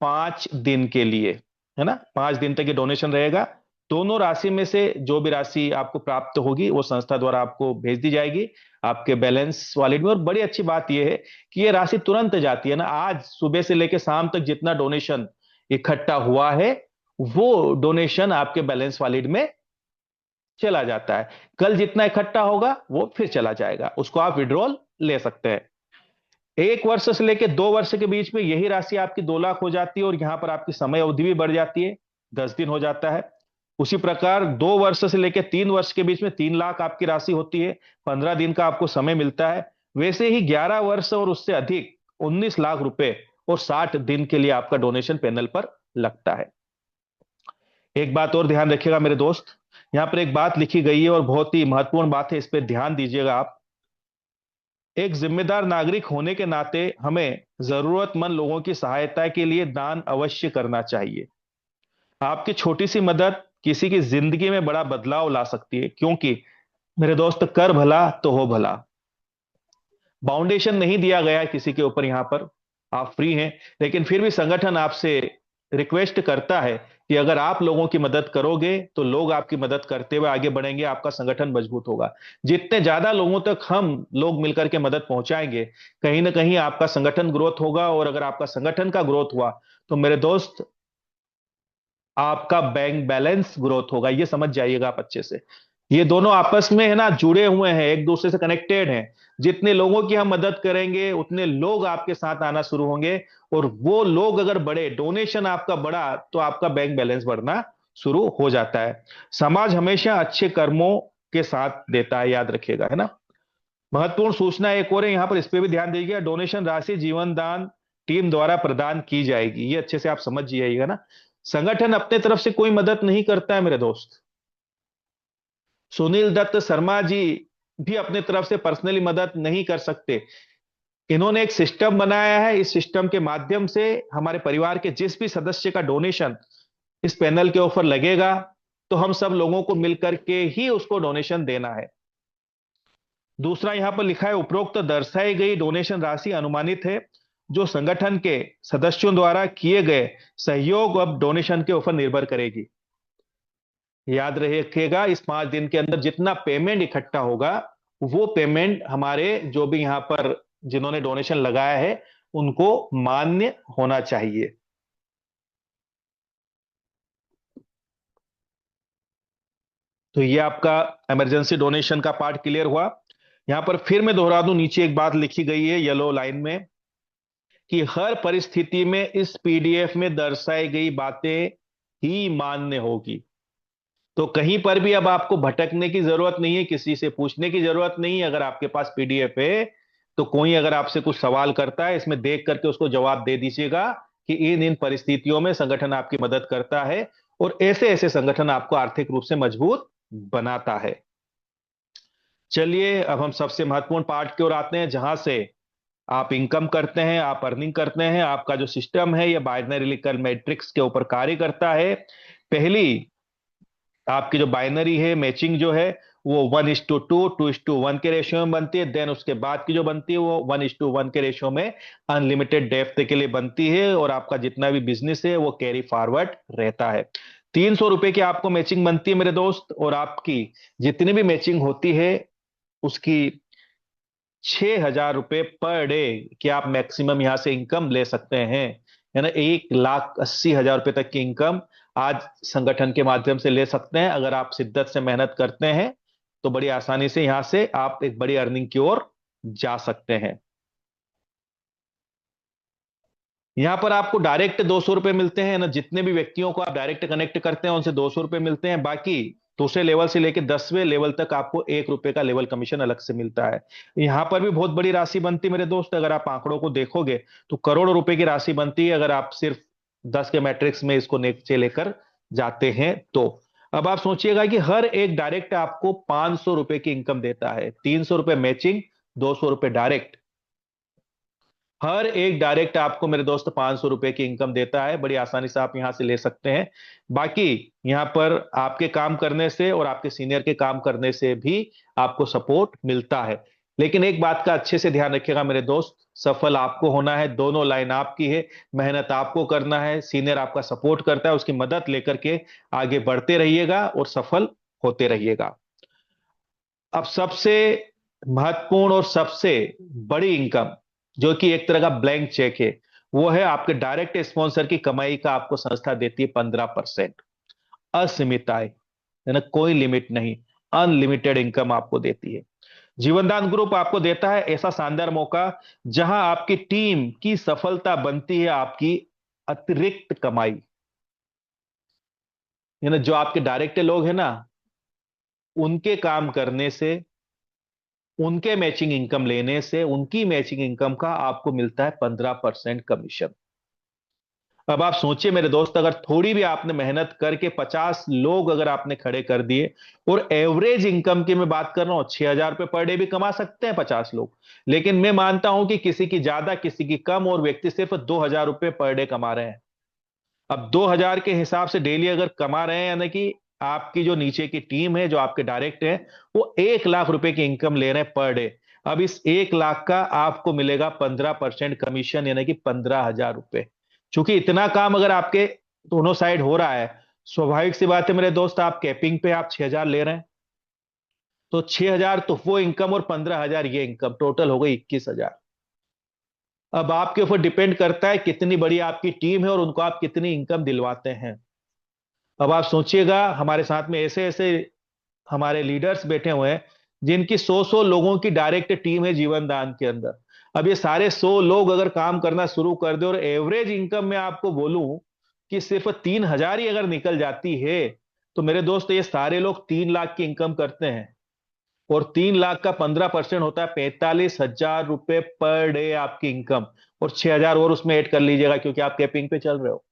A: 5 दिन के लिए, है ना, 5 दिन तक ये डोनेशन रहेगा। दोनों राशि में से जो भी राशि आपको प्राप्त होगी, वो संस्था द्वारा आपको भेज दी जाएगी आपके बैलेंस वॉलेट में। और बड़ी अच्छी बात यह है कि ये राशि तुरंत जाती है ना, आज सुबह से लेकर शाम तक जितना डोनेशन इकट्ठा हुआ है, वो डोनेशन आपके बैलेंस वॉलेट में चला जाता है। कल जितना इकट्ठा होगा वो फिर चला जाएगा, उसको आप विड्रॉल ले सकते हैं। 1 वर्ष से लेकर 2 वर्ष के बीच में यही राशि आपकी 2 लाख हो जाती है, और यहां पर आपकी समय अवधि भी बढ़ जाती है, 10 दिन हो जाता है। उसी प्रकार 2 वर्ष से लेकर 3 वर्ष के बीच में 3 लाख आपकी राशि होती है, 15 दिन का आपको समय मिलता है। वैसे ही 11 वर्ष और उससे अधिक 19 लाख रुपए और 60 दिन के लिए आपका डोनेशन पैनल पर लगता है। एक बात और ध्यान रखिएगा मेरे दोस्त, यहां पर एक बात लिखी गई है और बहुत ही महत्वपूर्ण बात है, इस पर ध्यान दीजिएगा आप। एक जिम्मेदार नागरिक होने के नाते हमें जरूरतमंद लोगों की सहायता के लिए दान अवश्य करना चाहिए। आपकी छोटी सी मदद किसी की जिंदगी में बड़ा बदलाव ला सकती है, क्योंकि मेरे दोस्त, कर भला तो हो भला। बाउंडेशन नहीं दिया गया है किसी के ऊपर, यहां पर आप फ्री हैं, लेकिन फिर भी संगठन आपसे रिक्वेस्ट करता है कि अगर आप लोगों की मदद करोगे तो लोग आपकी मदद करते हुए आगे बढ़ेंगे, आपका संगठन मजबूत होगा। जितने ज्यादा लोगों तक हम लोग मिलकर के मदद पहुंचाएंगे, कहीं ना कहीं आपका संगठन ग्रोथ होगा, और अगर आपका संगठन का ग्रोथ हुआ, तो मेरे दोस्त आपका बैंक बैलेंस ग्रोथ होगा। ये समझ जाइएगा आप अच्छे से। ये दोनों आपस में है ना जुड़े हुए हैं, एक दूसरे से कनेक्टेड हैं। जितने लोगों की हम मदद करेंगे, उतने लोग आपके साथ आना शुरू होंगे, और वो लोग अगर बढ़े, डोनेशन आपका बढ़ा, तो आपका बैंक बैलेंस बढ़ना शुरू हो जाता है। समाज हमेशा अच्छे कर्मों के साथ देता है, याद रखिएगा, है ना। महत्वपूर्ण सूचना एक और है यहां पर, इस पे भी ध्यान दीजिएगा। डोनेशन राशि जीवन दान टीम द्वारा प्रदान की जाएगी, ये अच्छे से आप समझ जाइएगा ना। संगठन अपने तरफ से कोई मदद नहीं करता है मेरे दोस्त। सुनील दत्त शर्मा जी भी अपने तरफ से पर्सनली मदद नहीं कर सकते। इन्होंने एक सिस्टम बनाया है, इस सिस्टम के माध्यम से हमारे परिवार के जिस भी सदस्य का डोनेशन इस पैनल के ऊपर लगेगा, तो हम सब लोगों को मिलकर के ही उसको डोनेशन देना है। दूसरा यहां पर लिखा है, उपरोक्त दर्शाई गई डोनेशन राशि अनुमानित है, जो संगठन के सदस्यों द्वारा किए गए सहयोग अब डोनेशन के ऊपर निर्भर करेगी। याद रखिएगा, इस 5 दिन के अंदर जितना पेमेंट इकट्ठा होगा, वो पेमेंट हमारे जो भी यहां पर जिन्होंने डोनेशन लगाया है, उनको मान्य होना चाहिए। तो ये आपका इमरजेंसी डोनेशन का पार्ट क्लियर हुआ। यहां पर फिर मैं दोहरा दूं, नीचे एक बात लिखी गई है येलो लाइन में, कि हर परिस्थिति में इस पीडीएफ में दर्शाई गई बातें ही मान्य होगी। तो कहीं पर भी अब आपको भटकने की जरूरत नहीं है, किसी से पूछने की जरूरत नहीं है। अगर आपके पास पीडीएफ है तो कोई अगर आपसे कुछ सवाल करता है, इसमें देख करके उसको जवाब दे दीजिएगा कि इन इन परिस्थितियों में संगठन आपकी मदद करता है और ऐसे ऐसे संगठन आपको आर्थिक रूप से मजबूत बनाता है। चलिए अब हम सबसे महत्वपूर्ण पार्ट की ओर आते हैं, जहां से आप इनकम करते हैं, आप अर्निंग करते हैं। आपका जो सिस्टम है, यह बाइनरी लिकल मैट्रिक्स के ऊपर कार्य करता है। पहली आपकी जो बाइनरी है, मैचिंग जो है, वो 1:2, 2:1 के रेशियो में बनती है। देन उसके बाद की जो बनती है वो 1:1 के रेशियो में अनलिमिटेड डेप्थ के लिए बनती है, और आपका जितना भी बिजनेस है वो कैरी फॉरवर्ड रहता है। 300 रुपए की आपको मैचिंग बनती है मेरे दोस्त, और आपकी जितनी भी मैचिंग होती है उसकी 6,000 रुपए पर डे की आप मैक्सिमम यहां से इनकम ले सकते हैं। यानी 1,80,000 रुपए तक की इनकम आज संगठन के माध्यम से ले सकते हैं। अगर आप शिद्दत से मेहनत करते हैं तो बड़ी आसानी से यहां से आप एक बड़ी अर्निंग की ओर जा सकते हैं। यहां पर आपको डायरेक्ट 200 रुपए मिलते हैं ना, जितने भी व्यक्तियों को आप डायरेक्ट कनेक्ट करते हैं उनसे 200 रुपए मिलते हैं। बाकी दूसरे लेवल से लेकर 10वें लेवल तक आपको 1 रुपए का लेवल कमीशन अलग से मिलता है। यहां पर भी बहुत बड़ी राशि बनती है मेरे दोस्त। अगर आप आंकड़ों को देखोगे तो करोड़ों रुपए की राशि बनती है, अगर आप सिर्फ 10 के मैट्रिक्स में इसको नीचे लेकर जाते हैं तो। अब आप सोचिएगा कि हर एक डायरेक्ट आपको 500 रुपए की इनकम देता है। 300 रुपए मैचिंग, 200 रुपए डायरेक्ट। हर एक डायरेक्ट आपको मेरे दोस्त 500 रुपए की इनकम देता है। बड़ी आसानी से आप यहां से ले सकते हैं। बाकी यहां पर आपके काम करने से और आपके सीनियर के काम करने से भी आपको सपोर्ट मिलता है। लेकिन एक बात का अच्छे से ध्यान रखिएगा मेरे दोस्त, सफल आपको होना है। दोनों लाइन आपकी है, मेहनत आपको करना है, सीनियर आपका सपोर्ट करता है, उसकी मदद लेकर के आगे बढ़ते रहिएगा और सफल होते रहिएगा। अब सबसे महत्वपूर्ण और सबसे बड़ी इनकम, जो कि एक तरह का ब्लैंक चेक है, वो है आपके डायरेक्ट स्पॉन्सर की कमाई का आपको संस्था देती है 15%। असीमित आय, यानी कोई लिमिट नहीं, अनलिमिटेड इनकम आपको देती है। जीवनदान ग्रुप आपको देता है ऐसा शानदार मौका जहां आपकी टीम की सफलता बनती है आपकी अतिरिक्त कमाई। यानी जो आपके डायरेक्ट लोग हैं ना, उनके काम करने से, उनके मैचिंग इनकम लेने से, उनकी मैचिंग इनकम का आपको मिलता है 15% कमीशन। अब आप सोचिए मेरे दोस्त, अगर थोड़ी भी आपने मेहनत करके 50 लोग अगर आपने खड़े कर दिए, और एवरेज इनकम की मैं बात कर रहा हूं, 6,000 रुपए पर डे भी कमा सकते हैं 50 लोग। लेकिन मैं मानता हूं कि किसी की ज्यादा किसी की कम, और व्यक्ति सिर्फ 2,000 रुपए पर डे कमा रहे हैं। अब 2,000 के हिसाब से डेली अगर कमा रहे हैं, यानी कि आपकी जो नीचे की टीम है, जो आपके डायरेक्ट है, वो 1,00,000 रुपए की इनकम ले रहे हैं पर डे। अब इस 1,00,000 का आपको मिलेगा 15% कमीशन, यानी कि 15,000 रुपए। चूंकि इतना काम अगर आपके दोनों साइड हो रहा है, स्वाभाविक सी बात है मेरे दोस्त, आप कैपिंग पे आप 6,000 ले रहे हैं, तो 6,000 तो वो इनकम और 15,000 ये इनकम, टोटल हो गई 21,000। अब आपके ऊपर डिपेंड करता है कितनी बड़ी आपकी टीम है और उनको आप कितनी इनकम दिलवाते हैं। अब आप सोचिएगा, हमारे साथ में ऐसे ऐसे हमारे लीडर्स बैठे हुए हैं जिनकी 100-100 लोगों की डायरेक्ट टीम है जीवन दान के अंदर। अब ये सारे 100 लोग अगर काम करना शुरू कर दे, और एवरेज इनकम में आपको बोलूं कि सिर्फ 3,000 ही अगर निकल जाती है, तो मेरे दोस्त ये सारे लोग 3,00,000 की इनकम करते हैं। और 3,00,000 का 15% होता है 45,000 रुपए पर डे आपकी इनकम। और 6,000 और उसमें ऐड कर लीजिएगा क्योंकि आप कैपिंग पे चल रहे हो।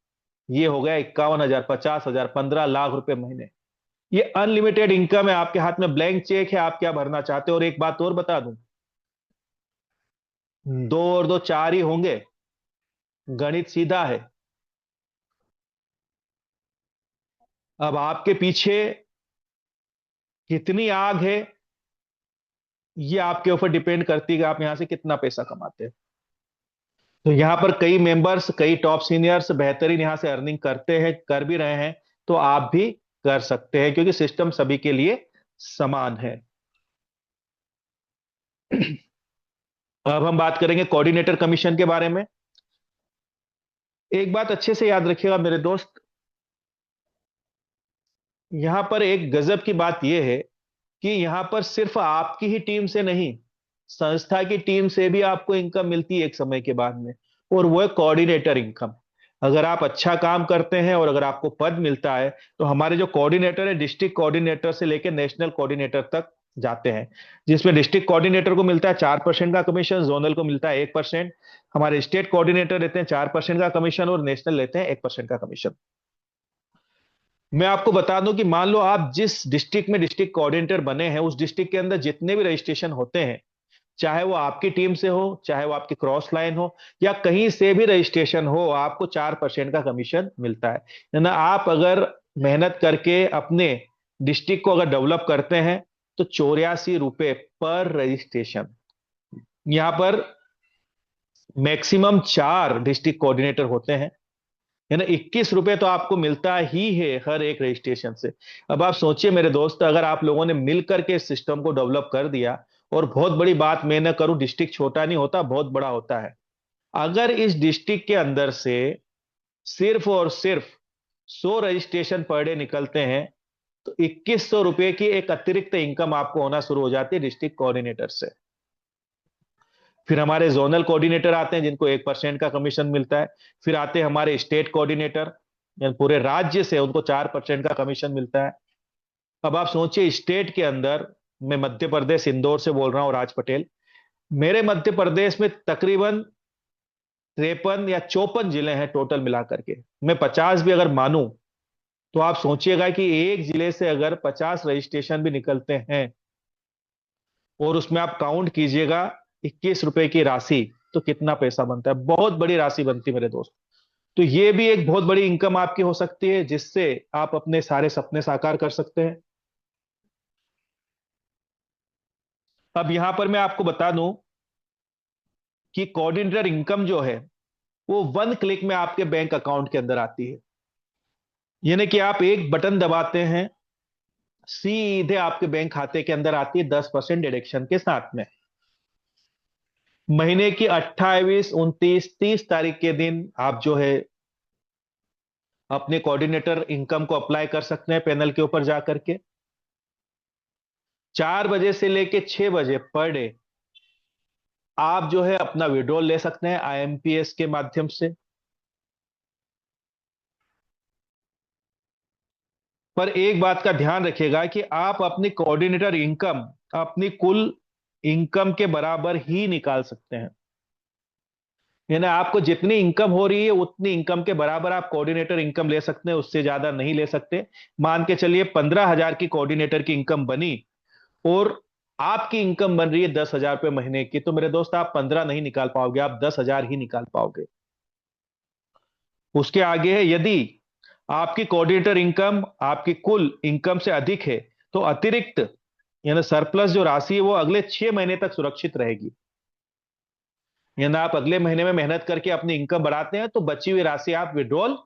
A: ये हो गया 51,000, 50,000, 15,00,000 रुपए महीने। ये अनलिमिटेड इनकम है, आपके हाथ में ब्लैंक चेक है, आप क्या भरना चाहते हो। और एक बात और बता दूं, दो और दो चार ही होंगे, गणित सीधा है। अब आपके पीछे कितनी आग है, ये आपके ऊपर डिपेंड करती है कि आप यहां से कितना पैसा कमाते हैं। तो यहां पर कई मेंबर्स, कई टॉप सीनियर्स बेहतरीन यहां से अर्निंग करते हैं, कर भी रहे हैं। तो आप भी कर सकते हैं क्योंकि सिस्टम सभी के लिए समान है। अब हम बात करेंगे कोऑर्डिनेटर कमीशन के बारे में। एक बात अच्छे से याद रखिएगा मेरे दोस्त, यहां पर एक गजब की बात यह है कि यहां पर सिर्फ आपकी ही टीम से नहीं, संस्था की टीम से भी आपको इनकम मिलती है एक समय के बाद में। और वो है कोऑर्डिनेटर इनकम। अगर आप अच्छा काम करते हैं और अगर आपको पद मिलता है, तो हमारे जो कोऑर्डिनेटर है, डिस्ट्रिक्ट कोऑर्डिनेटर से लेकर नेशनल कोऑर्डिनेटर तक जाते हैं, जिसमें डिस्ट्रिक्ट कोऑर्डिनेटर को मिलता है 4% का कमीशन, जोनल को मिलता है 1%, हमारे स्टेट कोऑर्डिनेटर लेते हैं 4% का कमीशन और नेशनल लेते हैं 1% का कमीशन। मैं आपको बता दूं कि मान लो आप जिस डिस्ट्रिक्ट में डिस्ट्रिक्ट कोऑर्डिनेटर बने हैं, उस डिस्ट्रिक्ट के अंदर जितने भी रजिस्ट्रेशन होते हैं, चाहे वो आपकी टीम से हो, चाहे वो आपकी क्रॉस लाइन हो, या कहीं से भी रजिस्ट्रेशन हो, आपको 4% का कमीशन मिलता है। ना आप अगर मेहनत करके अपने डिस्ट्रिक्ट को अगर डेवलप करते हैं, तो 84 रुपए पर रजिस्ट्रेशन। यहां पर मैक्सिमम 4 डिस्ट्रिक्ट कोऑर्डिनेटर होते हैं, है ना। 21 रुपए तो आपको मिलता ही है हर एक रजिस्ट्रेशन से। अब आप सोचिए मेरे दोस्त, अगर आप लोगों ने मिलकर के इस सिस्टम को डेवलप कर दिया, और बहुत बड़ी बात मैं न करूं, डिस्ट्रिक्ट छोटा नहीं होता, बहुत बड़ा होता है। अगर इस डिस्ट्रिक्ट के अंदर से सिर्फ और सिर्फ 100 रजिस्ट्रेशन पर डे निकलते हैं, तो 2100 रुपए की एक अतिरिक्त इनकम आपको होना शुरू हो जाती है डिस्ट्रिक्ट कोऑर्डिनेटर से। फिर हमारे जोनल कोऑर्डिनेटर आते हैं, जिनको 1% का कमीशन मिलता है। फिर आते हैं हमारे स्टेट कोऑर्डिनेटर, यानी पूरे राज्य से उनको 4% का कमीशन मिलता है। अब आप सोचिए, स्टेट के अंदर, मैं मध्य प्रदेश इंदौर से बोल रहा हूं, राज पटेल, मेरे मध्य प्रदेश में तकरीबन 53 या 54 जिले हैं टोटल मिलाकर के। मैं 50 भी अगर मानूं, तो आप सोचिएगा कि एक जिले से अगर 50 रजिस्ट्रेशन भी निकलते हैं, और उसमें आप काउंट कीजिएगा 21 रुपए की राशि, तो कितना पैसा बनता है। बहुत बड़ी राशि बनती है मेरे दोस्त। तो ये भी एक बहुत बड़ी इनकम आपकी हो सकती है, जिससे आप अपने सारे सपने साकार कर सकते हैं। अब यहां पर मैं आपको बता दूं कि कोऑर्डिनेटर इनकम जो है, वो 1 क्लिक में आपके बैंक अकाउंट के अंदर आती है। यानी कि आप एक बटन दबाते हैं, सीधे आपके बैंक खाते के अंदर आती है, 10% डिडक्शन के साथ में। महीने की 28, 29, 30 तारीख के दिन आप जो है अपने कोऑर्डिनेटर इनकम को अप्लाई कर सकते हैं पैनल के ऊपर जाकर के। 4 बजे से लेके 6 बजे पर डे आप जो है अपना विड्रॉल ले सकते हैं आईएमपीएस के माध्यम से। पर एक बात का ध्यान रखिएगा कि आप अपनी कोऑर्डिनेटर इनकम अपनी कुल इनकम के बराबर ही निकाल सकते हैं। यानी आपको जितनी इनकम हो रही है, उतनी इनकम के बराबर आप कोऑर्डिनेटर इनकम ले सकते हैं, उससे ज्यादा नहीं ले सकते। मान के चलिए 15,000 की कोऑर्डिनेटर की इनकम बनी, और आपकी इनकम बन रही है 10,000 रुपए महीने की, तो मेरे दोस्त आप 15 नहीं निकाल पाओगे, आप 10,000 ही निकाल पाओगे। उसके आगे है, यदि आपकी कोऑर्डिनेटर इनकम आपकी कुल इनकम से अधिक है, तो अतिरिक्त यानी सरप्लस जो राशि है, वो अगले 6 महीने तक सुरक्षित रहेगी। यानी आप अगले महीने में मेहनत करके अपनी इनकम बढ़ाते हैं, तो बची हुई राशि आप विड्रॉल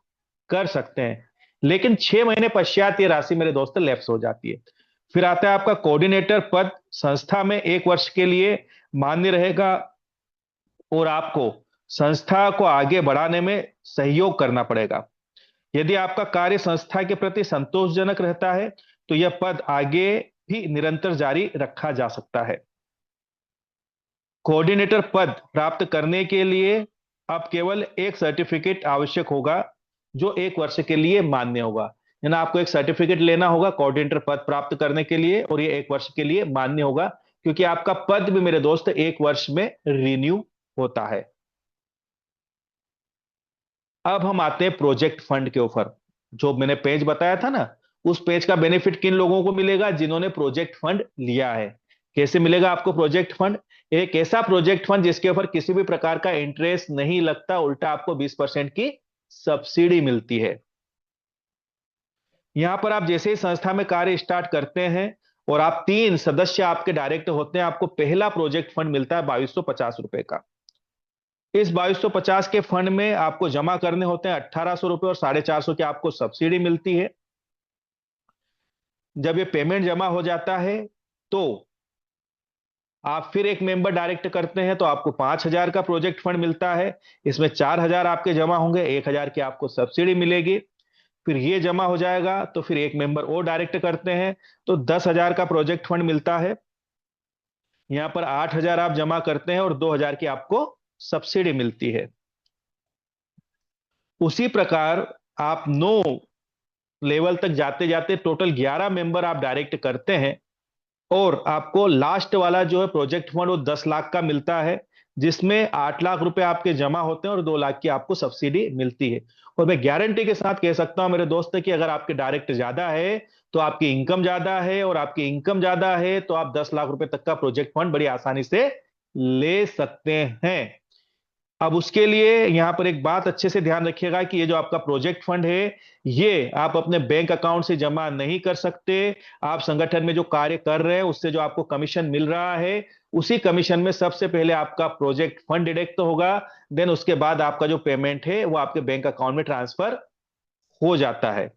A: कर सकते हैं। लेकिन 6 महीने पश्चात ये राशि मेरे दोस्त लैप्स हो जाती है। फिर आता है आपका कोऑर्डिनेटर पद संस्था में 1 वर्ष के लिए मान्य रहेगा, और आपको संस्था को आगे बढ़ाने में सहयोग करना पड़ेगा। यदि आपका कार्य संस्था के प्रति संतोषजनक रहता है, तो यह पद आगे भी निरंतर जारी रखा जा सकता है। कोऑर्डिनेटर पद प्राप्त करने के लिए अब केवल एक सर्टिफिकेट आवश्यक होगा, जो 1 वर्ष के लिए मान्य होगा। यानी आपको एक सर्टिफिकेट लेना होगा कोऑर्डिनेटर पद प्राप्त करने के लिए, और ये 1 वर्ष के लिए मान्य होगा, क्योंकि आपका पद भी मेरे दोस्त 1 वर्ष में रिन्यू होता है। अब हम आते हैं प्रोजेक्ट फंड के ऊपर। जो मैंने पेज बताया था ना, उस पेज का बेनिफिट किन लोगों को मिलेगा? जिन्होंने प्रोजेक्ट फंड लिया है। कैसे मिलेगा आपको प्रोजेक्ट फंड? एक ऐसा प्रोजेक्ट फंड जिसके ऊपर किसी भी प्रकार का इंटरेस्ट नहीं लगता, उल्टा आपको 20% की सब्सिडी मिलती है। यहां पर आप जैसे ही संस्था में कार्य स्टार्ट करते हैं, और आप 3 सदस्य आपके डायरेक्ट होते हैं, आपको पहला प्रोजेक्ट फंड मिलता है 2250 रुपए का। इस 2250 के फंड में आपको जमा करने होते हैं 1800 रुपए, और 450 की आपको सब्सिडी मिलती है। जब ये पेमेंट जमा हो जाता है, तो आप फिर एक मेंबर डायरेक्ट करते हैं, तो आपको 5,000 का प्रोजेक्ट फंड मिलता है। इसमें 4,000 आपके जमा होंगे, 1,000 की आपको सब्सिडी मिलेगी। फिर ये जमा हो जाएगा, तो फिर एक मेंबर और डायरेक्ट करते हैं, तो 10,000 का प्रोजेक्ट फंड मिलता है। यहां पर 8,000 आप जमा करते हैं, और 2,000 की आपको सब्सिडी मिलती है। उसी प्रकार आप 9 लेवल तक जाते जाते टोटल 11 मेंबर आप डायरेक्ट करते हैं, और आपको लास्ट वाला जो है प्रोजेक्ट फंड वो 10 लाख का मिलता है, जिसमें 8 लाख रुपए आपके जमा होते हैं और 2 लाख की आपको सब्सिडी मिलती है। और मैं गारंटी के साथ कह सकता हूं मेरे दोस्त कि अगर आपके डायरेक्ट ज्यादा है तो आपकी इनकम ज्यादा है, और आपकी इनकम ज्यादा है तो आप 10 लाख रुपए तक का प्रोजेक्ट फंड बड़ी आसानी से ले सकते हैं। अब उसके लिए यहां पर एक बात अच्छे से ध्यान रखिएगा कि ये जो आपका प्रोजेक्ट फंड है, ये आप अपने बैंक अकाउंट से जमा नहीं कर सकते। आप संगठन में जो कार्य कर रहे हैं उससे जो आपको कमीशन मिल रहा है, उसी कमीशन में सबसे पहले आपका प्रोजेक्ट फंड डिडक्ट होगा, देन उसके बाद आपका जो पेमेंट है वो आपके बैंक अकाउंट में ट्रांसफर हो जाता है।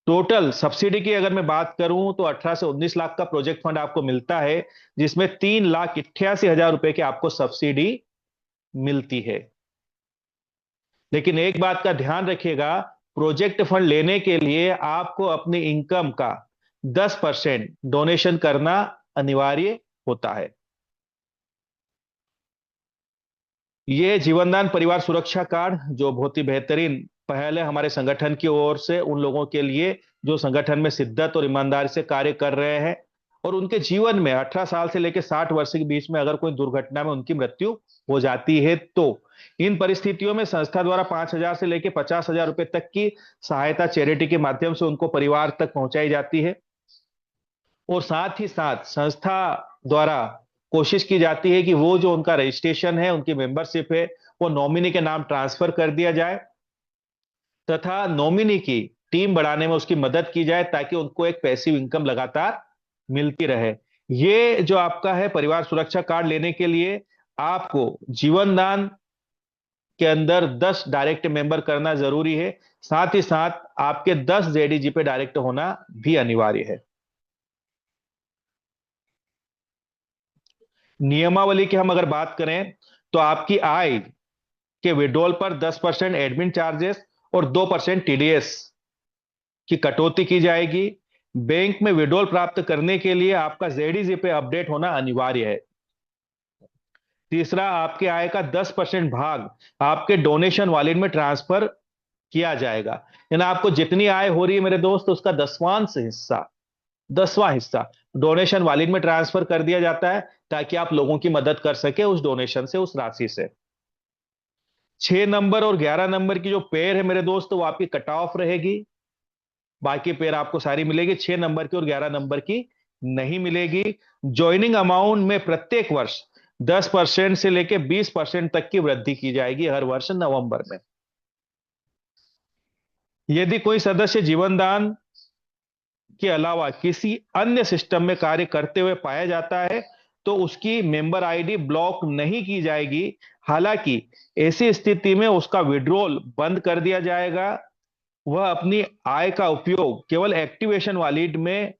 A: टोटल सब्सिडी की अगर मैं बात करूं तो 18 से 19 लाख का प्रोजेक्ट फंड आपको मिलता है, जिसमें 3,88,000 रुपए की आपको सब्सिडी मिलती है। लेकिन एक बात का ध्यान रखिएगा, प्रोजेक्ट फंड लेने के लिए आपको अपनी इनकम का 10% डोनेशन करना अनिवार्य होता है। ये जीवनदान परिवार सुरक्षा कार्ड जो बहुत ही बेहतरीन पहल है हमारे संगठन की ओर से उन लोगों के लिए जो संगठन में शिद्दत और ईमानदारी से कार्य कर रहे हैं, और उनके जीवन में 18 साल से लेकर 60 वर्ष के बीच में अगर कोई दुर्घटना में उनकी मृत्यु हो जाती है, तो इन परिस्थितियों में संस्था द्वारा 5,000 से लेकर 50,000 रुपए तक की सहायता चैरिटी के माध्यम से उनको परिवार तक पहुंचाई जाती है। और साथ ही साथ संस्था द्वारा कोशिश की जाती है कि वो जो उनका रजिस्ट्रेशन है, उनकी मेंबरशिप है, वो नॉमिनी के नाम ट्रांसफर कर दिया जाए, तथा नॉमिनी की टीम बढ़ाने में उसकी मदद की जाए, ताकि उनको एक पैसिव इनकम लगातार मिलती रहे। ये जो आपका है परिवार सुरक्षा कार्ड लेने के लिए आपको जीवन दान के अंदर 10 डायरेक्ट मेंबर करना जरूरी है, साथ ही साथ आपके 10 जेडीजी पे डायरेक्ट होना भी अनिवार्य है। नियमावली की हम अगर बात करें तो आपकी आय के विड्रॉल पर 10% एडमिन चार्जेस और 2% टीडीएस की कटौती की जाएगी। बैंक में विड्रॉल प्राप्त करने के लिए आपका जेडीजी पे अपडेट होना अनिवार्य है। तीसरा, आपके आय का 10% भाग आपके डोनेशन वॉलेट में ट्रांसफर किया जाएगा। यानी आपको जितनी आय हो रही है मेरे दोस्त, उसका 10वां हिस्सा डोनेशन वॉलेट में ट्रांसफर कर दिया जाता है, ताकि आप लोगों की मदद कर सके उस डोनेशन से, उस राशि से। 6 नंबर और 11 नंबर की जो पेयर है मेरे दोस्त, वो आपकी कट ऑफ रहेगी। बाकी पेयर आपको सारी मिलेगी, 6 नंबर की और 11 नंबर की नहीं मिलेगी। ज्वाइनिंग अमाउंट में प्रत्येक वर्ष 10% से लेकर 20% तक की वृद्धि की जाएगी हर वर्ष नवंबर में। यदि कोई सदस्य जीवनदान के अलावा किसी अन्य सिस्टम में कार्य करते हुए पाया जाता है, तो उसकी मेंबर आईडी ब्लॉक नहीं की जाएगी। हालांकि ऐसी स्थिति में उसका विड्रॉल बंद कर दिया जाएगा। वह अपनी आय का उपयोग केवल एक्टिवेशन वॉलेट में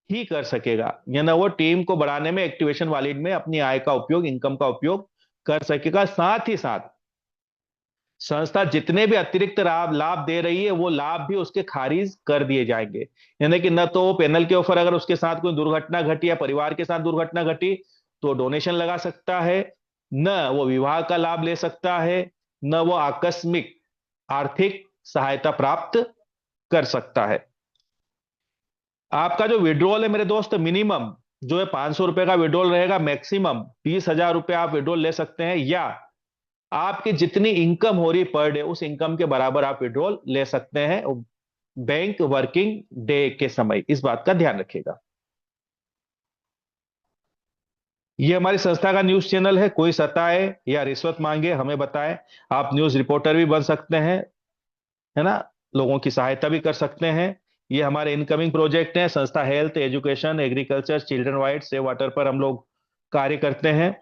A: ही कर सकेगा, यानी वो टीम को बढ़ाने में एक्टिवेशन वॉलेट में अपनी आय का उपयोग, इनकम का उपयोग कर सकेगा। साथ ही साथ संस्था जितने भी अतिरिक्त लाभ लाभ दे रही है, वो लाभ भी उसके खारिज कर दिए जाएंगे। यानी कि न तो पैनल के ऊपर अगर उसके साथ कोई दुर्घटना घटी या परिवार के साथ दुर्घटना घटी तो डोनेशन लगा सकता है, न वो विवाह का लाभ ले सकता है, न वो आकस्मिक आर्थिक सहायता प्राप्त कर सकता है। आपका जो विड्रॉल है मेरे दोस्त, मिनिमम जो है 500 रुपए का विड्रॉल रहेगा, मैक्सिमम 20,000 रुपए आप विड्रॉल ले सकते हैं, या आपकी जितनी इनकम हो रही पर डे उस इनकम के बराबर आप विड्रॉल ले सकते हैं बैंक वर्किंग डे के समय। इस बात का ध्यान रखिएगा। ये हमारी संस्था का न्यूज चैनल है, कोई सताए या रिश्वत मांगे हमें बताएं। आप न्यूज रिपोर्टर भी बन सकते हैं, है ना, लोगों की सहायता भी कर सकते हैं। ये हमारे इनकमिंग प्रोजेक्ट हैं। संस्था health, education, agriculture, children rights, save water पर हम लोग कार्य करते हैं।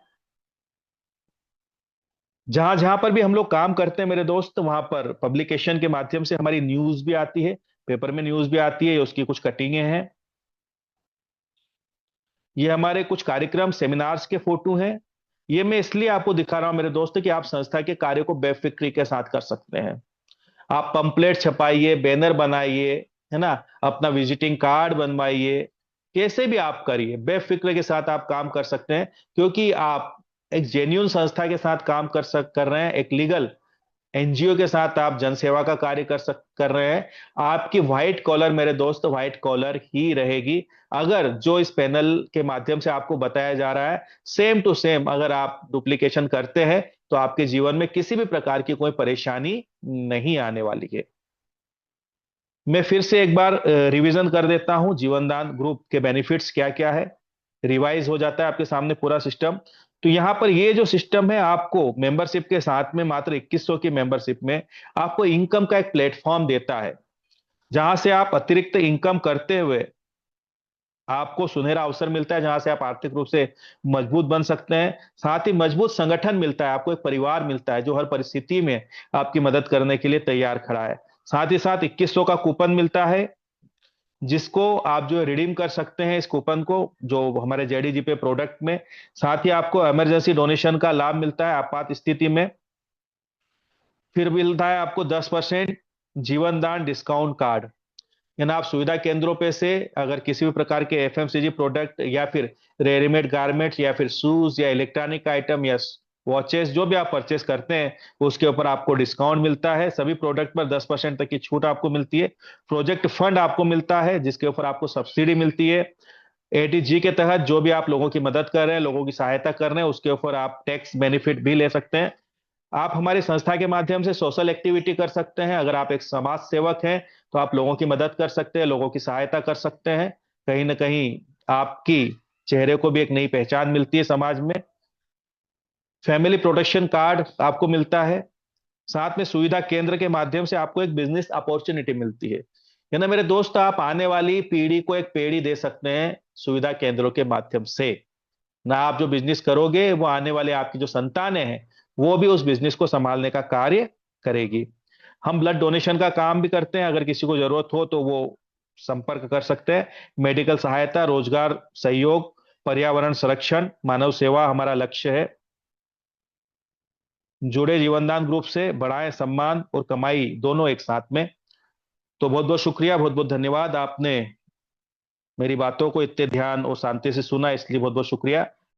A: जहां जहां पर भी हम लोग काम करते हैं मेरे दोस्त, वहां पर पब्लिकेशन के माध्यम से हमारी न्यूज भी आती है, पेपर में न्यूज भी आती है, उसकी कुछ कटिंगें हैं। ये हमारे कुछ कार्यक्रम सेमिनार्स के फोटो हैं। ये मैं इसलिए आपको दिखा रहा हूं मेरे दोस्त कि आप संस्था के कार्य को बेफिक्री के साथ कर सकते हैं। आप पंपलेट छपाइए, बैनर बनाइए, है ना, अपना विजिटिंग कार्ड बनवाइए, कैसे भी आप करिए, बेफिक्र के साथ आप काम कर सकते हैं, क्योंकि आप एक जेन्युइन संस्था के साथ काम कर रहे हैं, एक लीगल एनजीओ के साथ आप जनसेवा का कार्य कर रहे हैं, आपकी व्हाइट कॉलर मेरे दोस्त व्हाइट कॉलर ही रहेगी। अगर जो इस पैनल के माध्यम से आपको बताया जा रहा है सेम टू सेम अगर आप डुप्लीकेशन करते हैं तो आपके जीवन में किसी भी प्रकार की कोई परेशानी नहीं आने वाली है। मैं फिर से एक बार रिवीजन कर देता हूं जीवनदान ग्रुप के बेनिफिट्स क्या क्या है। रिवाइज हो जाता है आपके सामने पूरा सिस्टम। तो यहां पर ये जो सिस्टम है आपको मेंबरशिप के साथ में मात्र 2100 की मेंबरशिप में आपको इनकम का एक प्लेटफॉर्म देता है, जहां से आप अतिरिक्त इनकम करते हुए आपको सुनहरा अवसर मिलता है, जहां से आप आर्थिक रूप से मजबूत बन सकते हैं। साथ ही मजबूत संगठन मिलता है, आपको एक परिवार मिलता है जो हर परिस्थिति में आपकी मदद करने के लिए तैयार खड़ा है। साथ ही साथ 2100 का कूपन मिलता है, जिसको आप जो है रिडीम कर सकते हैं इस कूपन को जो हमारे जेडीजी पे प्रोडक्ट में। साथ ही आपको इमरजेंसी डोनेशन का लाभ मिलता है आपात स्थिति में। फिर मिलता है आपको 10% जीवन दान डिस्काउंट कार्ड। यानी आप सुविधा केंद्रों पे से अगर किसी भी प्रकार के एफएमसीजी प्रोडक्ट या फिर रेडीमेड गारमेंट्स या फिर शूज या इलेक्ट्रॉनिक आइटम या वॉचेस जो भी आप परचेस करते हैं उसके ऊपर आपको डिस्काउंट मिलता है। सभी प्रोडक्ट पर 10% तक की छूट आपको मिलती है। प्रोजेक्ट फंड आपको मिलता है जिसके ऊपर आपको सब्सिडी मिलती है। एटीजी के तहत जो भी आप लोगों की मदद कर रहे हैं, लोगों की सहायता कर रहे हैं, उसके ऊपर आप टैक्स बेनिफिट भी ले सकते हैं। आप हमारी संस्था के माध्यम से सोशल एक्टिविटी कर सकते हैं। अगर आप एक समाज सेवक हैं तो आप लोगों की मदद कर सकते हैं, लोगों की सहायता कर सकते हैं। कहीं ना कहीं आपकी चेहरे को भी एक नई पहचान मिलती है समाज में। फैमिली प्रोटेक्शन कार्ड आपको मिलता है। साथ में सुविधा केंद्र के माध्यम से आपको एक बिजनेस अपॉर्चुनिटी मिलती है ना मेरे दोस्त। आप आने वाली पीढ़ी को एक पेड़ी दे सकते हैं सुविधा केंद्रों के माध्यम से। ना आप जो बिजनेस करोगे वो आने वाले आपकी जो संतानें हैं वो भी उस बिजनेस को संभालने का कार्य करेगी। हम ब्लड डोनेशन का काम भी करते हैं, अगर किसी को जरूरत हो तो वो संपर्क कर सकते हैं। मेडिकल सहायता, रोजगार सहयोग, पर्यावरण संरक्षण, मानव सेवा हमारा लक्ष्य है। जुड़े जीवनदान ग्रुप से, बढ़ाएं सम्मान और कमाई दोनों एक साथ में। तो बहुत बहुत शुक्रिया, बहुत बहुत धन्यवाद। आपने मेरी बातों को इतने ध्यान और शांति से सुना, इसलिए बहुत बहुत शुक्रिया।